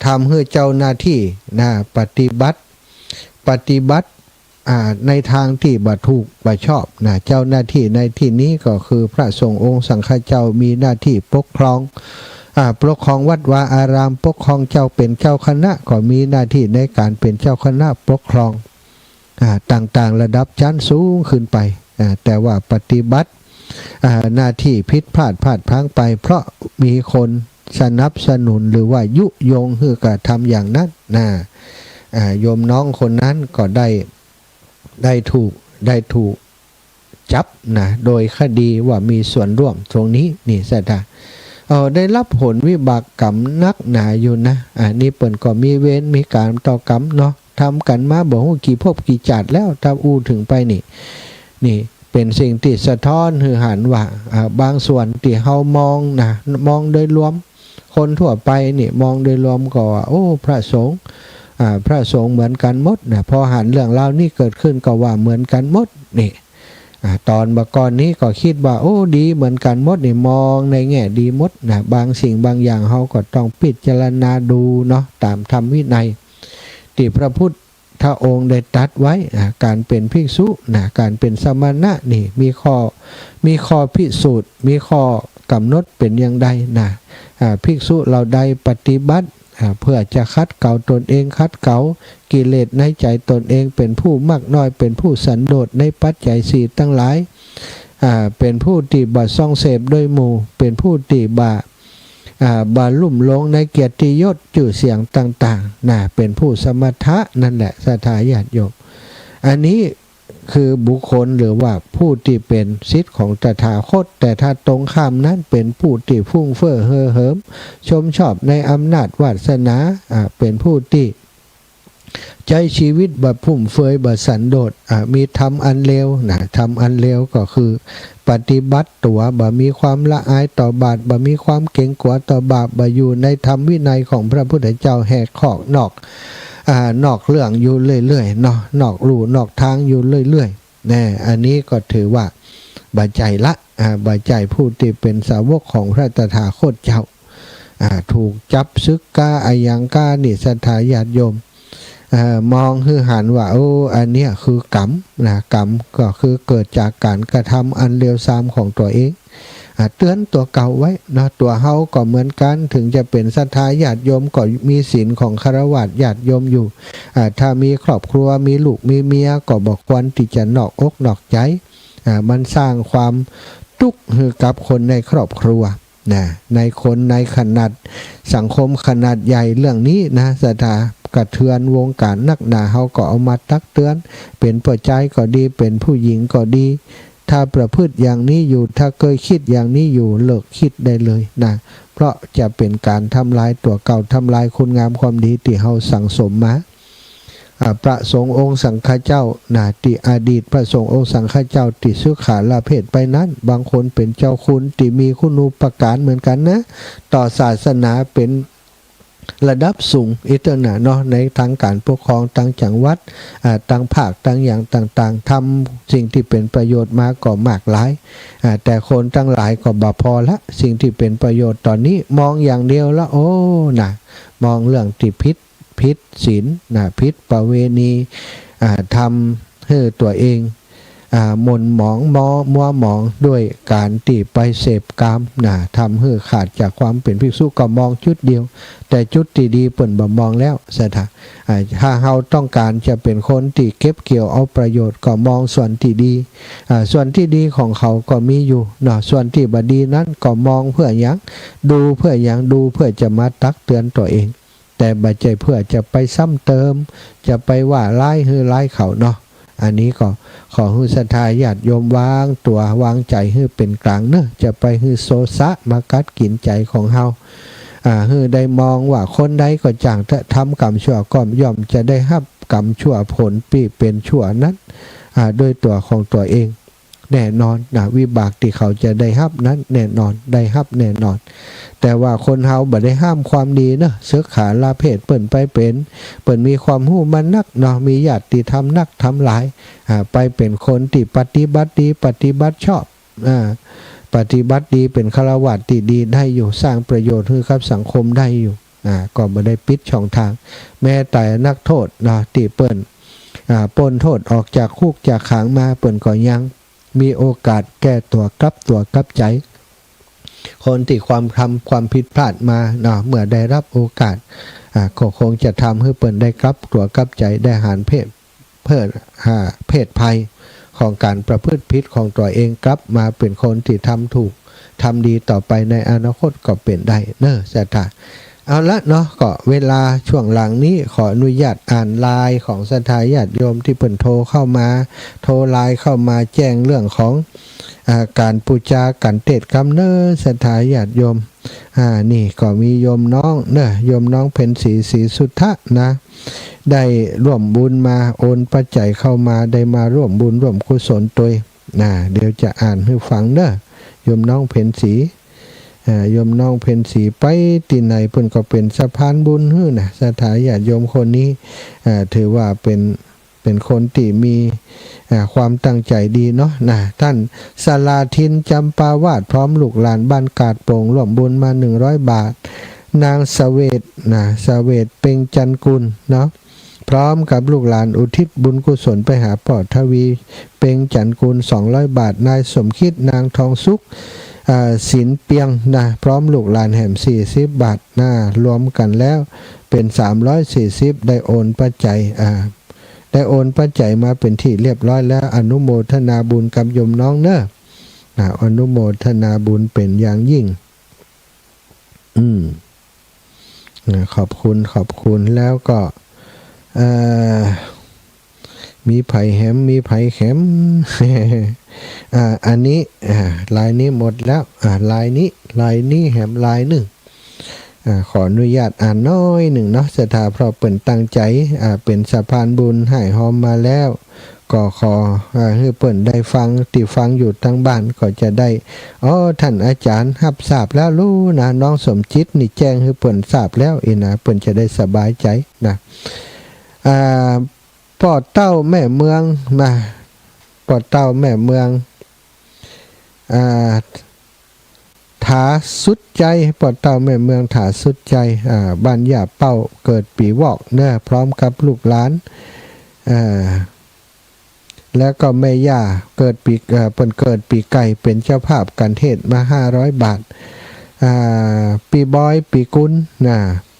ทำให้เจ้าหน้าที่ปฏิบัติในทางที่บ่ถูกบ่ชอบเจ้าหน้าที่ในที่นี้ก็คือพระสงฆ์องค์สังฆเจ้ามีหน้าที่ปกครองวัดวาอารามปกครองเจ้าเป็นเจ้าคณะก็มีหน้าที่ในการเป็นเจ้าคณะปกครองต่างๆระดับชั้นสูงขึ้นไปแต่ว่าปฏิบัติหน้าที่ผิดพลาดพลั้งไปเพราะมีคนสนับสนุนหรือว่ายุยงให้กระทำอย่างนั้นโยมน้องคนนั้นก็ได้ถูกจับโดยคดีว่ามีส่วนร่วมตรงนี้นี่สถาได้รับผลวิบากกรรมนักหนาอยู่นะนี่เปิ่นก็มีเวรมีการต่อกรรมเนาะทำกันมาบอกว่ากี่ภพกี่จัดแล้วถ้าถึงไปนี่เป็นสิ่งที่สะท้อนคือหันว่าบางส่วนที่เฮามองโดยรวมคนทั่วไปนี่มองโดยรวมก็ว่าพระสงฆ์เหมือนกันหมดพอหันเรื่องราวนี้เกิดขึ้นก็ว่าเหมือนกันหมดนี่ตอนก่อนนี้ก็คิดว่าดีเหมือนกันหมดนี่มองในแง่ดีหมดบางสิ่งบางอย่างเฮาก็ต้องพิจารณาดูเนาะตามธรรมวินัยที่พระพุทธองค์ได้ตรัสไว้การเป็นภิกษุการเป็นสมณะนี่มีข้อพิสูจน์มีข้อกำหนดเป็นอย่างใดภิกษุเราใดปฏิบัติเพื่อจะคัดเก่าตนเองคัดเก่ากิเลสในใจตนเองเป็นผู้มากน้อยเป็นผู้สันโดษในปัจจัยสี่ตั้งหลายเป็นผู้ที่บ่ซ่องเสพด้วยหมู่เป็นผู้ที่บ่ลุ่มหลงในเกียรติยศชื่อเสียงต่างๆเป็นผู้สมถะนั่นแหละศรัทธาญาติโยมอันนี้คือบุคคลหรือว่าผู้ที่เป็นศิษย์ของตถาคตแต่ถ้าตรงข้ามนั้นเป็นผู้ที่ฟุ้งเฟ้อเห่อเหิมชมชอบในอำนาจวาสนาเป็นผู้ที่ใจชีวิตแบบพุ่มเฟยแบบสันโดษมีทำอันเลวทำอันเลวก็คือปฏิบัติตัวบ่มีความละอายต่อบาปบ่มีความเกรงกลัวต่อบาปบ่อยู่ในธรรมวินัยของพระพุทธเจ้าแหกข้อนอกเรื่องอยู่เรื่อยๆเนาะนอกลู่นอกทางอยู่เรื่อยๆอันนี้ก็ถือว่าบาใจละบาใจผู้ที่เป็นสาวกของพระตถาคตเจ้าถูกจับซึกกาอายังกานิศรัทธาญาติโยมมองคือหันว่าอันเนี้ยคือกรรมกรรมก็คือเกิดจากการกระทำอันเลวทรามของตัวเองเตือนตัวเก่าไว้นะตัวเฮาก็เหมือนกันถึงจะเป็นศรัทธาญาติโยมก็มีศีลของฆราวาสญาติโยมอยู่ถ้ามีครอบครัวมีลูกมีเมียก็บอกควรที่จะนอกอกนอกใจมันสร้างความทุกข์ให้กับคนในครอบครัวในคนในขนาดสังคมขนาดใหญ่เรื่องนี้ศรัทธากระเทือนวงการนักหนาเฮาก็เอามาตักเตือนเป็นผู้ชายก็ดีเป็นผู้หญิงก็ดีถ้าประพฤติอย่างนี้อยู่ถ้าเคยคิดอย่างนี้อยู่เลิกคิดได้เลยเพราะจะเป็นการทำลายตัวเก่าทำลายคุณงามความดีที่เฮาสั่งสมมาพระสงฆ์องค์สังฆเจ้าที่อดีตพระสงฆ์องค์สังฆเจ้าที่สุขาละเพศไปนั้นบางคนเป็นเจ้าคุณที่มีคุณูปการเหมือนกันนะต่อศาสนาเป็นระดับสูงอิตนาเนาะในทางการปกครองต่างจังหวัดต่างภาคต่างอย่างต่างๆทำสิ่งที่เป็นประโยชน์มาก็มากหลายแต่คนทั้งหลายก็บ่พอละสิ่งที่เป็นประโยชน์ตอนนี้มองอย่างเดียวแล้วมองเรื่องที่พิษศีลพิษประเวณีทำ ให้ตัวเองหม่นหมองมัวหมองด้วยการตีไปเสพกามทำให้ขาดจากความเป็นภิกษุก็มองจุดเดียวแต่จุดที่ดีเปิ่นบ่มองแล้วสถาถ้าเราต้องการจะเป็นคนที่เก็บเกี่ยวเอาประโยชน์ก็มองส่วนที่ดีส่วนที่ดีของเขาก็มีอยู่ส่วนที่บ่ดีนั้นก็มองเพื่อหยังดูเพื่อหยังดูเพื่อจะมาตักเตือนตัวเองแต่บ่ใจเพื่อจะไปซ้ำเติมจะไปว่าร้ายหรือร้ายเขาเนาะอันนี้ก็ขอให้ศรัทธาญาติโยมวางตัววางใจให้เป็นกลางเนอะจะไปให้โซซะมากัดกินใจของเฮาให้ได้มองว่าคนใดก็จางทำกรรมชั่วก็ย่อมจะได้รับกรรมชั่วผลปีเป็นชั่วนั้นด้วยตัวของตัวเองแน่นอนวิบากที่เขาจะได้รับนั้นแน่นอนได้รับแน่นอนแต่ว่าคนเฮาบ่ได้ห้ามความดีเนอะเสือขาลาเพศเปิ่นไปเป็นเปิ่นมีความหู้มันนักมีญาติธรรมนักทำหลายไปเป็นคนที่ปฏิบัติดีปฏิบัติชอบปฏิบัติดีเป็นฆราวาสที่ดีได้อยู่สร้างประโยชน์ให้กับสังคมได้อยู่ก็บ่ได้ปิดช่องทางแม้แต่นักโทษที่เปิ่นปล้นโทษออกจากคุกจากขังมาเปิ่นก็ยังมีโอกาสแก้ตัวกลับใจคนที่ความผิดพลาดมาเมื่อได้รับโอกาสก็คงจะทำให้เปิ่นได้กลับตัวกลับใจได้หารเพศภัยของการประพฤติผิดของตัวเองกลับมาเป็นคนที่ทำถูกทำดีต่อไปในอนาคตก็เป็นได้เนอะสถาเอาละเนาะก็เวลาช่วงหลังนี้ขออนุญาตอ่านไลน์ของศรัทธาญาติโยมที่เปิ่นโทรเข้ามาโทรไลน์เข้ามาแจ้งเรื่องของการปูจาการเทศน์กำเนิดศรัทธาญาติโยมนี่ก็มีโยมน้องเนอะโยมน้องเพ็ญศรีสุทธะนะได้ร่วมบุญมาโอนปัจจัยเข้ามาได้มาร่วมบุญร่วมกุศลตัวเดี๋ยวจะอ่านให้ฟังเนอะโยมน้องเพ็ญศรีโยมน้องเพ็ญศรีไปที่ไหนเพิ่นก็เป็นสะพานบุญฮื้อศรัทธาญาติโยมคนนี้ถือว่าเป็นคนที่มีความตั้งใจดีเนาะท่านสลาทินจำปาวาดพร้อมลูกหลานบ้านกาดโป่งร่วมบุญมา100 บาทนางเสวตเพ็งจันกุลเนาะพร้อมกับลูกหลานอุทิศบุญกุศลไปหาปอดทวีเพ็งจันกุล200 บาทนายสมคิดนางทองสุขศิลเปียงพร้อมลูกหลานแหม40 บาทรวมกันแล้วเป็น340ได้โอนปัจจัยได้โอนปัจจัยมาเป็นที่เรียบร้อยแล้วอนุโมทนาบุญกับโยมน้องเนอะอนุโมทนาบุญเป็นอย่างยิ่งขอบคุณแล้วก็มีไผ่แหมมีไผ่แข็ม อันนี้ลายนี้หมดแล้วลายนี้แหมลายหนึ่งขออนุญาตอ่านน้อยหนึ่งเนาะศรัทธาเพราะเปิ่นตั้งใจเป็นสะพานบุญให้หอมมาแล้วก็ขอให้เปิ่นได้ฟังที่ฟังอยู่ทั้งบ้านก็จะได้ท่านอาจารย์รับทราบแล้วรู้นะน้องสมจิตนี่แจ้งให้เปิ่นทราบแล้วเปิ่นจะได้สบายใจนะปอดเต้าแม่เมืองมาปอดเต้าแม่เมืองถาสุดใจปอดเต้าแม่เมืองถาสุดใจบ้านย่าเป้าเกิดปีวอกเนอะพร้อมกับลูกหลานแล้วก็แม่ย่าเกิดปีเปิ่นเกิดปีไก่เป็นเจ้าภาพการเทศมา500 บาทปีบอยปีกุล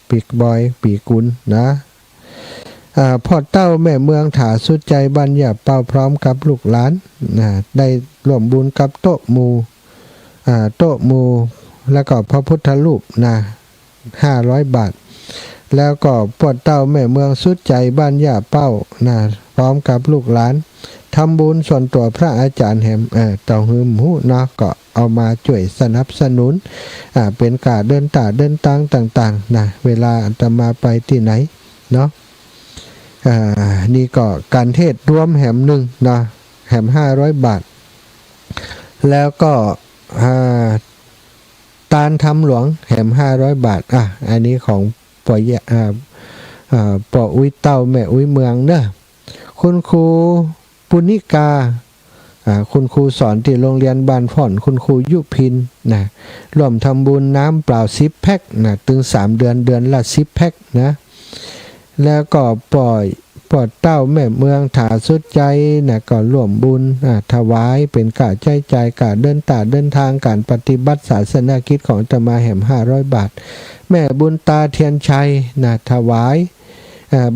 ปีบอยปีกุลนะพ่อเต้าแม่เมืองถาสุดใจบ้านย่าเป้าพร้อมกับลูกหลานได้ร่วมบุญกับโต๊ะหมู่แล้วก็พระพุทธรูป500 บาทแล้วก็พ่อเต้าแม่เมืองสุดใจบ้านย่าเป้าพร้อมกับลูกหลานทำบุญส่วนตัวพระอาจารย์แหมเต่าหืมหูก็เอามาช่วยสนับสนุนเป็นการเดินตังต่างๆเวลาอาตมาไปที่ไหนเนาะนี่ก็การเทศรวมแหมหนึ่งแหม500 บาทแล้วก็ตาลทำหลวงแหม500 บาทอันนี้ของปออุ้ยเต้าแม่อุ้ยเมืองเนอะคุณครูปุณิกาคุณครูสอนที่โรงเรียนบ้านผ่อนคุณครูยุพินร่วมทำบุญน้ำเปล่า10 แพ็คถึง3 เดือนละ10 แพ็คนะแล้วก็ป ปอดเต้าแม่เมืองถาสุดใจนะก็ร่วมบุญถวายเป็นกะใจใจกะเดินทางการปฏิบัติศาสนากิจของอาตมาแห่ม500 บาทแม่บุญตาเทียนชัยนะถวาย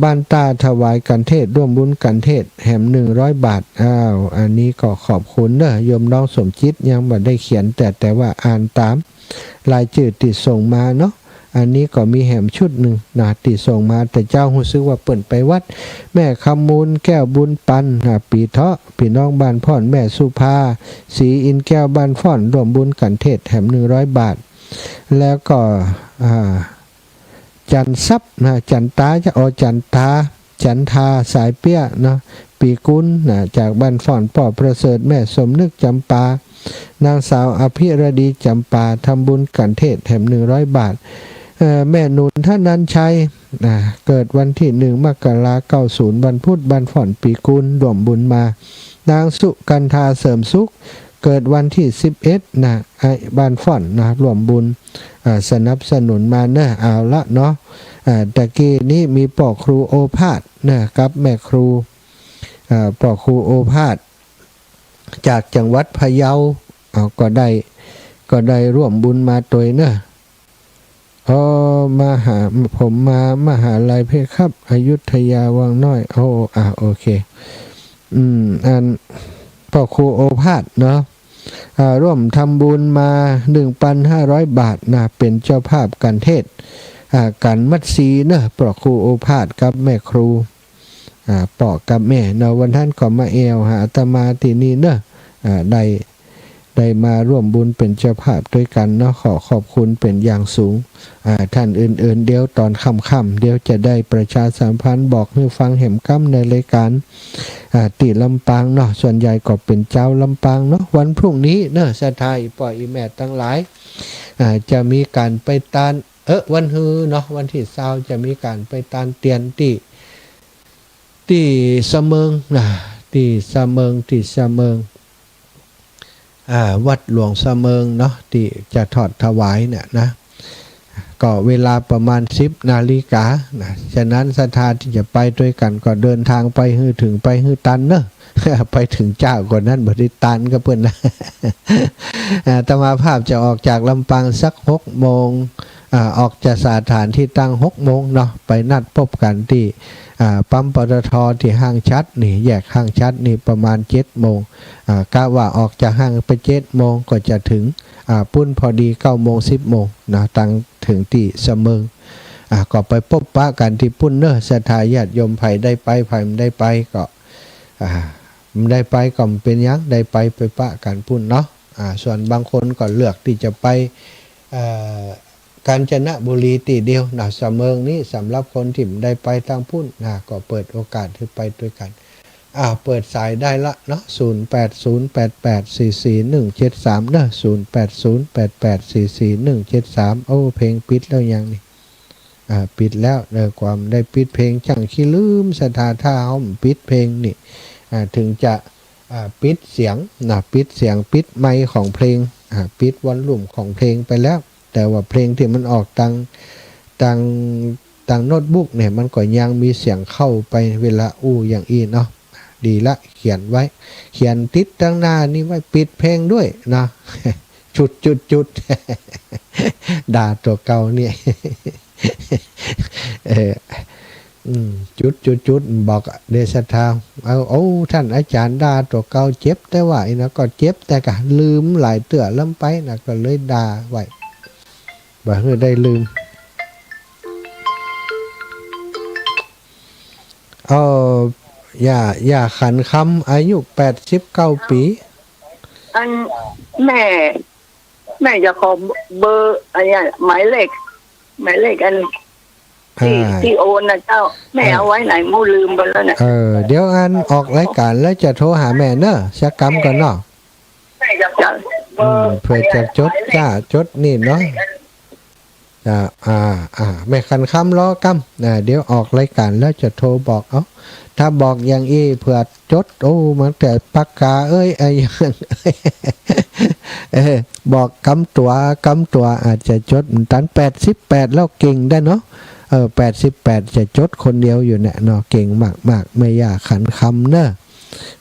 บ้านตาถวายกันเทศร่วมบุญกันเทศแห่ม100 บาทอันนี้ก็ขอบคุณเนอะโยมน้องสมจิตยังบ่ได้เขียนแต่ว่าอ่านตามรายชื่อติดส่งมาเนาะอันนี้ก็มีแหมชุดหนึ่งนะติส่งมาแต่เจ้ารู้สึกว่าเปิ่นไปวัดแม่คำมูลแก้วบุญปันปีเทาะพี่น้องบ้านพ่อนแม่สุภาศรีอินแก้วบ้านพ่อนร่วมบุญกันเทศแถม100 บาทแล้วก็จันทรัพย์นะจันตาจะจันทาสายเปี้ยเนาะปีกุลนะจากบ้านฟ่อนป่อประเสริฐแม่สมนึกจำปานางสาวอภิรดีจำปาทำบุญกันเทศแถม100 บาทแม่นุนท่านันชัยเกิดวันที่1 มกราคม 90วันพุธบ้านฝ่อนปีกุลร่วมบุญมานางสุกันธาเสริมสุขเกิดวันที่11นะบ้านฝ่อนนะร่วมบุญสนับสนุนมาเนอะเอาละเนาะตะกี้นี้มีป่อครูโอภาสนะครับแม่ครูป่อครูโอภาสจากจังหวัดพะเยาก็ได้ร่วมบุญมาตัวเนอะมาหาผมมหาลัยเพชรครับอยุธยาวังน้อยโอเคอันพ่อครูโอภาสเนาะร่วมทำบุญมา 1,500 บาทนะเป็นเจ้าภาพการเทศการมัดซีเนอะพ่อครูโอภาสกับแม่ครูปอกับแม่เนาะวันท่านก็มาหาอาตมาที่นี่เนอะได้มาร่วมบุญเป็นเจ้าภาพด้วยกันเนาะขอบคุณเป็นอย่างสูงท่านอื่นๆเดี๋ยวตอนค่ำๆเดี๋ยวจะได้ประชาสัมพันธ์บอกให้ฟังแหมกั้มในรายการติลำปางเนาะส่วนใหญ่ก็เป็นเจ้าลำปางเนาะวันพรุ่งนี้เนอะสถายปล่อยอีแม่ตั้งหลายจะมีการไปตานวันฮือเนาะวันที่20จะมีการไปตานเตียนที่เสมิงที่เสมิงวัดหลวงเสมิงเนาะที่จะทอดถวายเนี่ยนะก็เวลาประมาณ10 นาฬิกานะฉะนั้นศรัทธาที่จะไปด้วยกันก็เดินทางไปถึงตันเนอะไปถึงเจ้าก่อนนั้นบริตันก็เพื่อนนะอาตมาภาพจะออกจากลำปางสัก6 โมงออกจากสถานที่ตั้ง6 โมงเนาะไปนัดพบกันที่ปั๊มปตทที่ห้างชัดนี่แยกห้างชัดนี่ประมาณ7 โมงกะว่าออกจากห้างไป7 โมงก็จะถึงปุ้นพอดี9 โมง 10 โมงนะตั้งถึงที่เสมิงก็ไปพบปะกันที่ปุ้นเนอะศรัทธาญาติโยมไผ่ได้ไปไผ่ไม่ได้ไปก็ได้ไปก็เป็นยังได้ไปปะกันปุ้นเนาะส่วนบางคนก็เลือกที่จะไปกาญจนบุรีตีเดียวนะเสมิงนี้สำหรับคนที่ได้ไปทางพุ่นก็เปิดโอกาสให้ไปด้วยกันเปิดสายได้ละเนาะ0808844173เนาะ0808844173เพลงปิดแล้วยังนี่ปิดแล้วความได้ปิดเพลงจังขี้ลืมสถาท่าเขาปิดเพลงนี่ถึงจะปิดเสียงปิดไมค์ของเพลงปิดวอลลุ่มของเพลงไปแล้วแต่ว่าเพลงที่มันออกทางโน้ตบุ๊กเนี่ยมันก็ยังมีเสียงเข้าไปเวลาอย่างอีเนาะดีละเขียนไว้เขียนติดตั้งหน้านี่ไว้ปิดเพลงด้วยนะจุดด่าตัวเก่าเนี่ยจุดบอกเดชธาท่านอาจารย์ด่าตัวเก่าเจ็บแต่ว่านะก็เจ็บแต่ก็ลืมหลายเตื่อล้ำไปนะก็เลยด่าไว้บ่ให้ได้ลืมอย่าขันคำอายุ89 ปีอันแม่จะขอเบอร์อะไรหมายเลขอันที่โอนนะเจ้าแม่เอาไว้ไหนมูลืมไปแล้วเนี่ยเดี๋ยวอันออกรายการแล้วจะโทรหาแม่เนอะชักกำก่อนเนาะเพื่อจะจดนี่เนาะแม่ขันคำล้อกำเดี๋ยวออกรายการแล้วจะโทรบอกถ้าบอกอย่างเผื่อจดมันแต่ปากกาอย่างบอกกำตัวอาจจะจดมันตัน88แล้วเก่งได้เนาะ 88จะจดคนเดียวอยู่เนี่ยเนาะเก่งมากๆไม่อยากขันคำเนอะ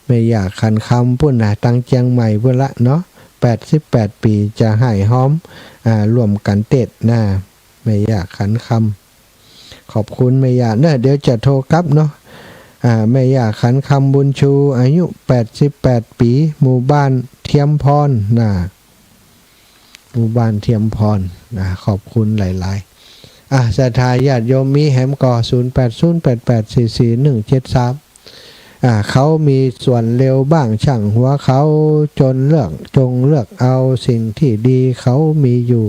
ไม่อยากขันคำพุ่นน่ะตั้งเจียงใหม่พุ่นละเนาะ88 ปีจะให้หอมรวมกันเต็ดนะไม่อยากขันคำขอบคุณไม่อยากเนอะเดี๋ยวจะโทรกลับเนาะไม่อยากขันคำบุญชูอายุ88 ปีหมู่บ้านเทียมพรนะหมู่บ้านเทียมพรนะขอบคุณหลายๆศรัทธาญาติโยมมีแหมก่อ0808844173เขามีส่วนเร็วบ้างช่างหัวเขาจงเลือกเอาสิ่งที่ดีเขามีอยู่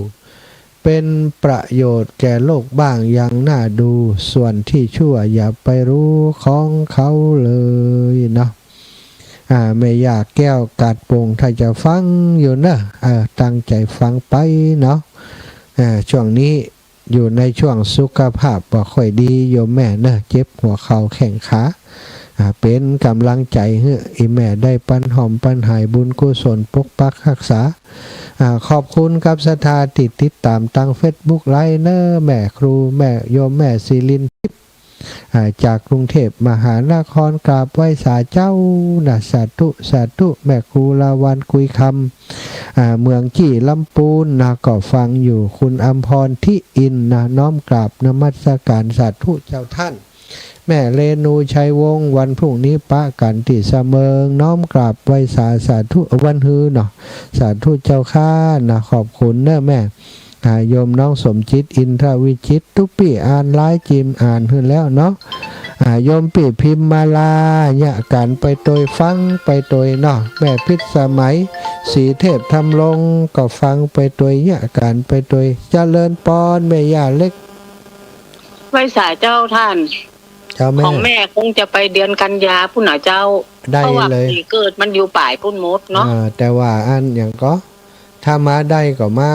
เป็นประโยชน์แก่โลกบ้างอย่างน่าดูส่วนที่ชั่วอย่าไปรู้ของเขาเลยเนาะไม่อยากแก้วกาดโป่งถ้าจะฟังอยู่นะตั้งใจฟังไปเนาะช่วงนี้อยู่ในช่วงสุขภาพบ่ค่อยดีโยมแม่เนอะเจ็บหัวเข่าแข้งขาเป็นกำลังใจให้อีแม่ได้ปันหอมปันหายบุญกุศลปกปักรักษาขอบคุณครับศรัทธาติดตามตั้ง Facebook ไลน์เนอร์แม่ครูแม่โยมแม่ศิรินทิพย์จากกรุงเทพมหานครกราบไหว้สาเจ้านะสาธุแม่ครูลาวันกุยคำเมืองจี้ลำปูนนะก็ฟังอยู่คุณอัมพรที่อินนะน้อมกราบนมัสการสาธุเจ้าท่านแม่เรนูชัยวงศ์วันพรุ่งนี้ปะกันที่เสมิงน้อมกราบไหว้สาธุวันฮือเนาะสาธุเจ้าข้านะขอบคุณเนอะแม่โยมน้องสมจิตอินทรวิจิตทุกปีอ่านไลน์จิมอ่านขึ้นแล้วเนาะโยมปีพิมมาลาเนี่ยกันไปโดยฟังไปโดยเนาะแม่พิษสมัยสีเทพทำลงก็ฟังไปโดยเนี่ยกันไปโดยเจริญปอนแม่ย่าเล็ก ไว้สาเจ้าท่านของแม่คงจะไปเดือนกันยาพุ่นหนาเจ้าเพราะว่าปีเกิดมันอยู่ป่ายพุ่นมดเนาะแต่ว่าอันอย่างก็ถ้ามาได้ก็มา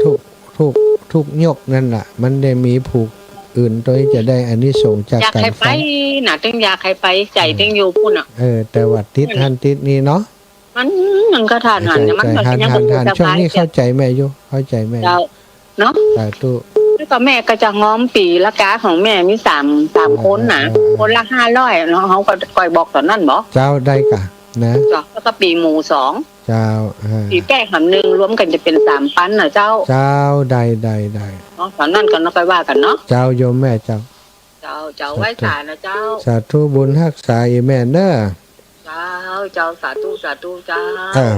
ทุกยกนั่นแหละมันได้มีผูกอื่นโดยจะได้อันนี้ส่งจากการฟังอยากใครไปน่ะตึงอยากใครไปใจตึงอยู่พุ่นแต่ว่าติดนี่เนาะมันก็ทานหันมันก็ยังช่วงนี้เข้าใจแม่อยู่เข้าใจแม่เนาะสาธุแล้วก็แม่ก็จะง้อมปีละกาของแม่มี3คนนะคนละ500เนาะเขาก็ก่อยบอกตอนนั้นบอกเจ้าได้กะนะแล้วก็ปีหมู่2เจ้าปีแก้หำ1รวมกันจะเป็น3,000น่ะเจ้าได้เนาะตอนนั้นก็ไปว่ากันเนาะเจ้าโยมแม่เจ้าไว้สานะเจ้าสาธุบุญรักษาแม่เด้อเจ้าสาธุเจ้า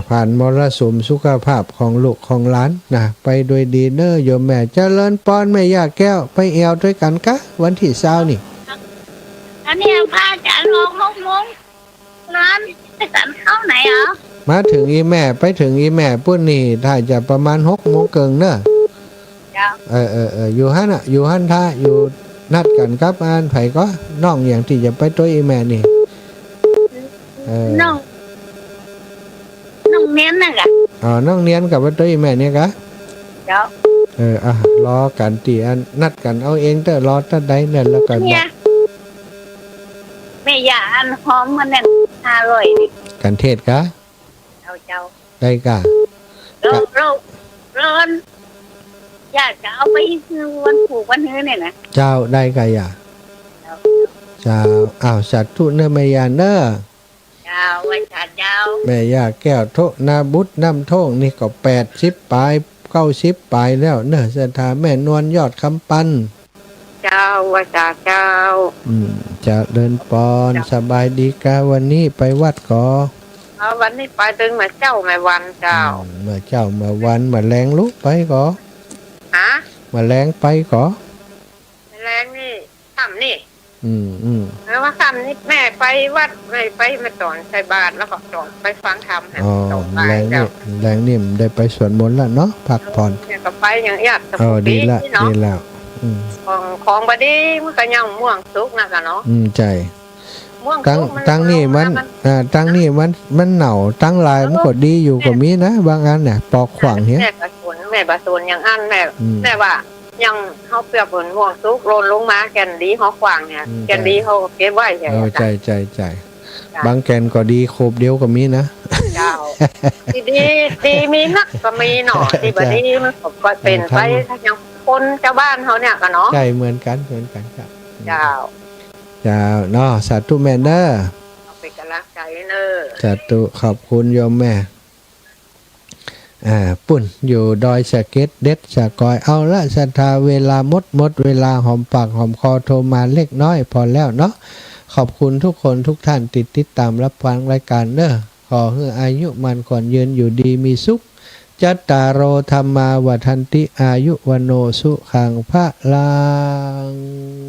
ผ่านมรสุมสุขภาพของลูกของหลานนะไปโดยดีเนอโยมแม่เจริญปอนแม่ย่าแก้วไปแอวด้วยกันกะวันที่20นี่อันนี้พาจะลง6 โมงร้านไปสั่นเข้าไหนมาถึงอีแม่ไปถึงอีแม่ปุ่นนี่ถ้าจะประมาณ6 โมงเกินเนอะอยู่ฮั่นอยู่ฮั่นท่าอยู่นัดกันกับอันไผก็น้องอย่างที่จะไปตัวอีแม่นี่น้องเนียนน่ะกะน้องเนียนกับตัวอีแม่เนี่ยกะเจ้ารอกันตีอันนัดกันเอาเองแต่รอตั้งใดนั่นแล้วกันแม่ย่าอันหอมมันนั่น500นี่กันเทศกะเจ้าได้กะร้อนอยากจะเอาไปวันผูกวันฮื้อเนี่ยนะเจ้าได้กะอย่าเจ้าสัตว์ทุเนื้อแม่ย่าเน้อเจ้าไว้สัตว์เจ้าแม่ย่าแก้วโทนาบุตรน้ำโท่งนี่ก็80 ปลาย90 ปลายแล้วเน้อศรัทธาแม่นวลยอดคำปันเจ้าไว้สัตว์เจ้าจะเดินปอนสบายดีกะวันนี้ไปวัดก่อวันนี้ไปถึงมาเจ้ามาวันเจ้ามาวันมาแรงลุกไปก่อมาแรงไปก่อมาแรงนี่ทำนี่แล้วว่าทำนี่แม่ไปวัดไปมาตอนใส่บาตรแล้วก็ตอนไปฟังธรรมแรงนี่ได้ไปสวดมนต์แล้วเนาะพักผ่อนก็ไปอย่างญาติดีแล้วของบดีมันก็ยังม่วงสุกนะกันเนาะใจตั้งนี่มันเหน่าตั้งลายมันก็ดีอยู่กับมีนะบางอันเนี่ยปอกขวางเหี้ยแม่บาสูนอย่างอันแม่ว่ายังเขาเปรียบเหมือนม่วงสุกโรนลงมาแกนดีเขาขวางเนี่ยแกนดีเขาเก็บไว้ใจบางแกนก็ดีโคบเดียวกับมีนะดีมีนักก็มีหน่อที่บดีมันก็เป็นไปถ้ายัง คนเจ้าบ้านเขาเนี่ยกันเนาะ ใช่เหมือนกันครับ เจ้า เจ้าเนาะสาธุแม่เนอร์ เอาเป็นกำลังใจเนอะ สาธุขอบคุณโยมแม่ปุ่นอยู่ดอยสะเก็ดเด็ดสะกอยเอาละศรัทธาเวลาหมดเวลาหอมปากหอมคอโทรมาเล็กน้อยพอแล้วเนาะขอบคุณทุกคนทุกท่านติดตามรับฟังรายการเนอะขอให้อายุมันก่อนยืนอยู่ดีมีสุขจัตตารโอธรรมาวัฏันติอายุวโนสุขังพระลัง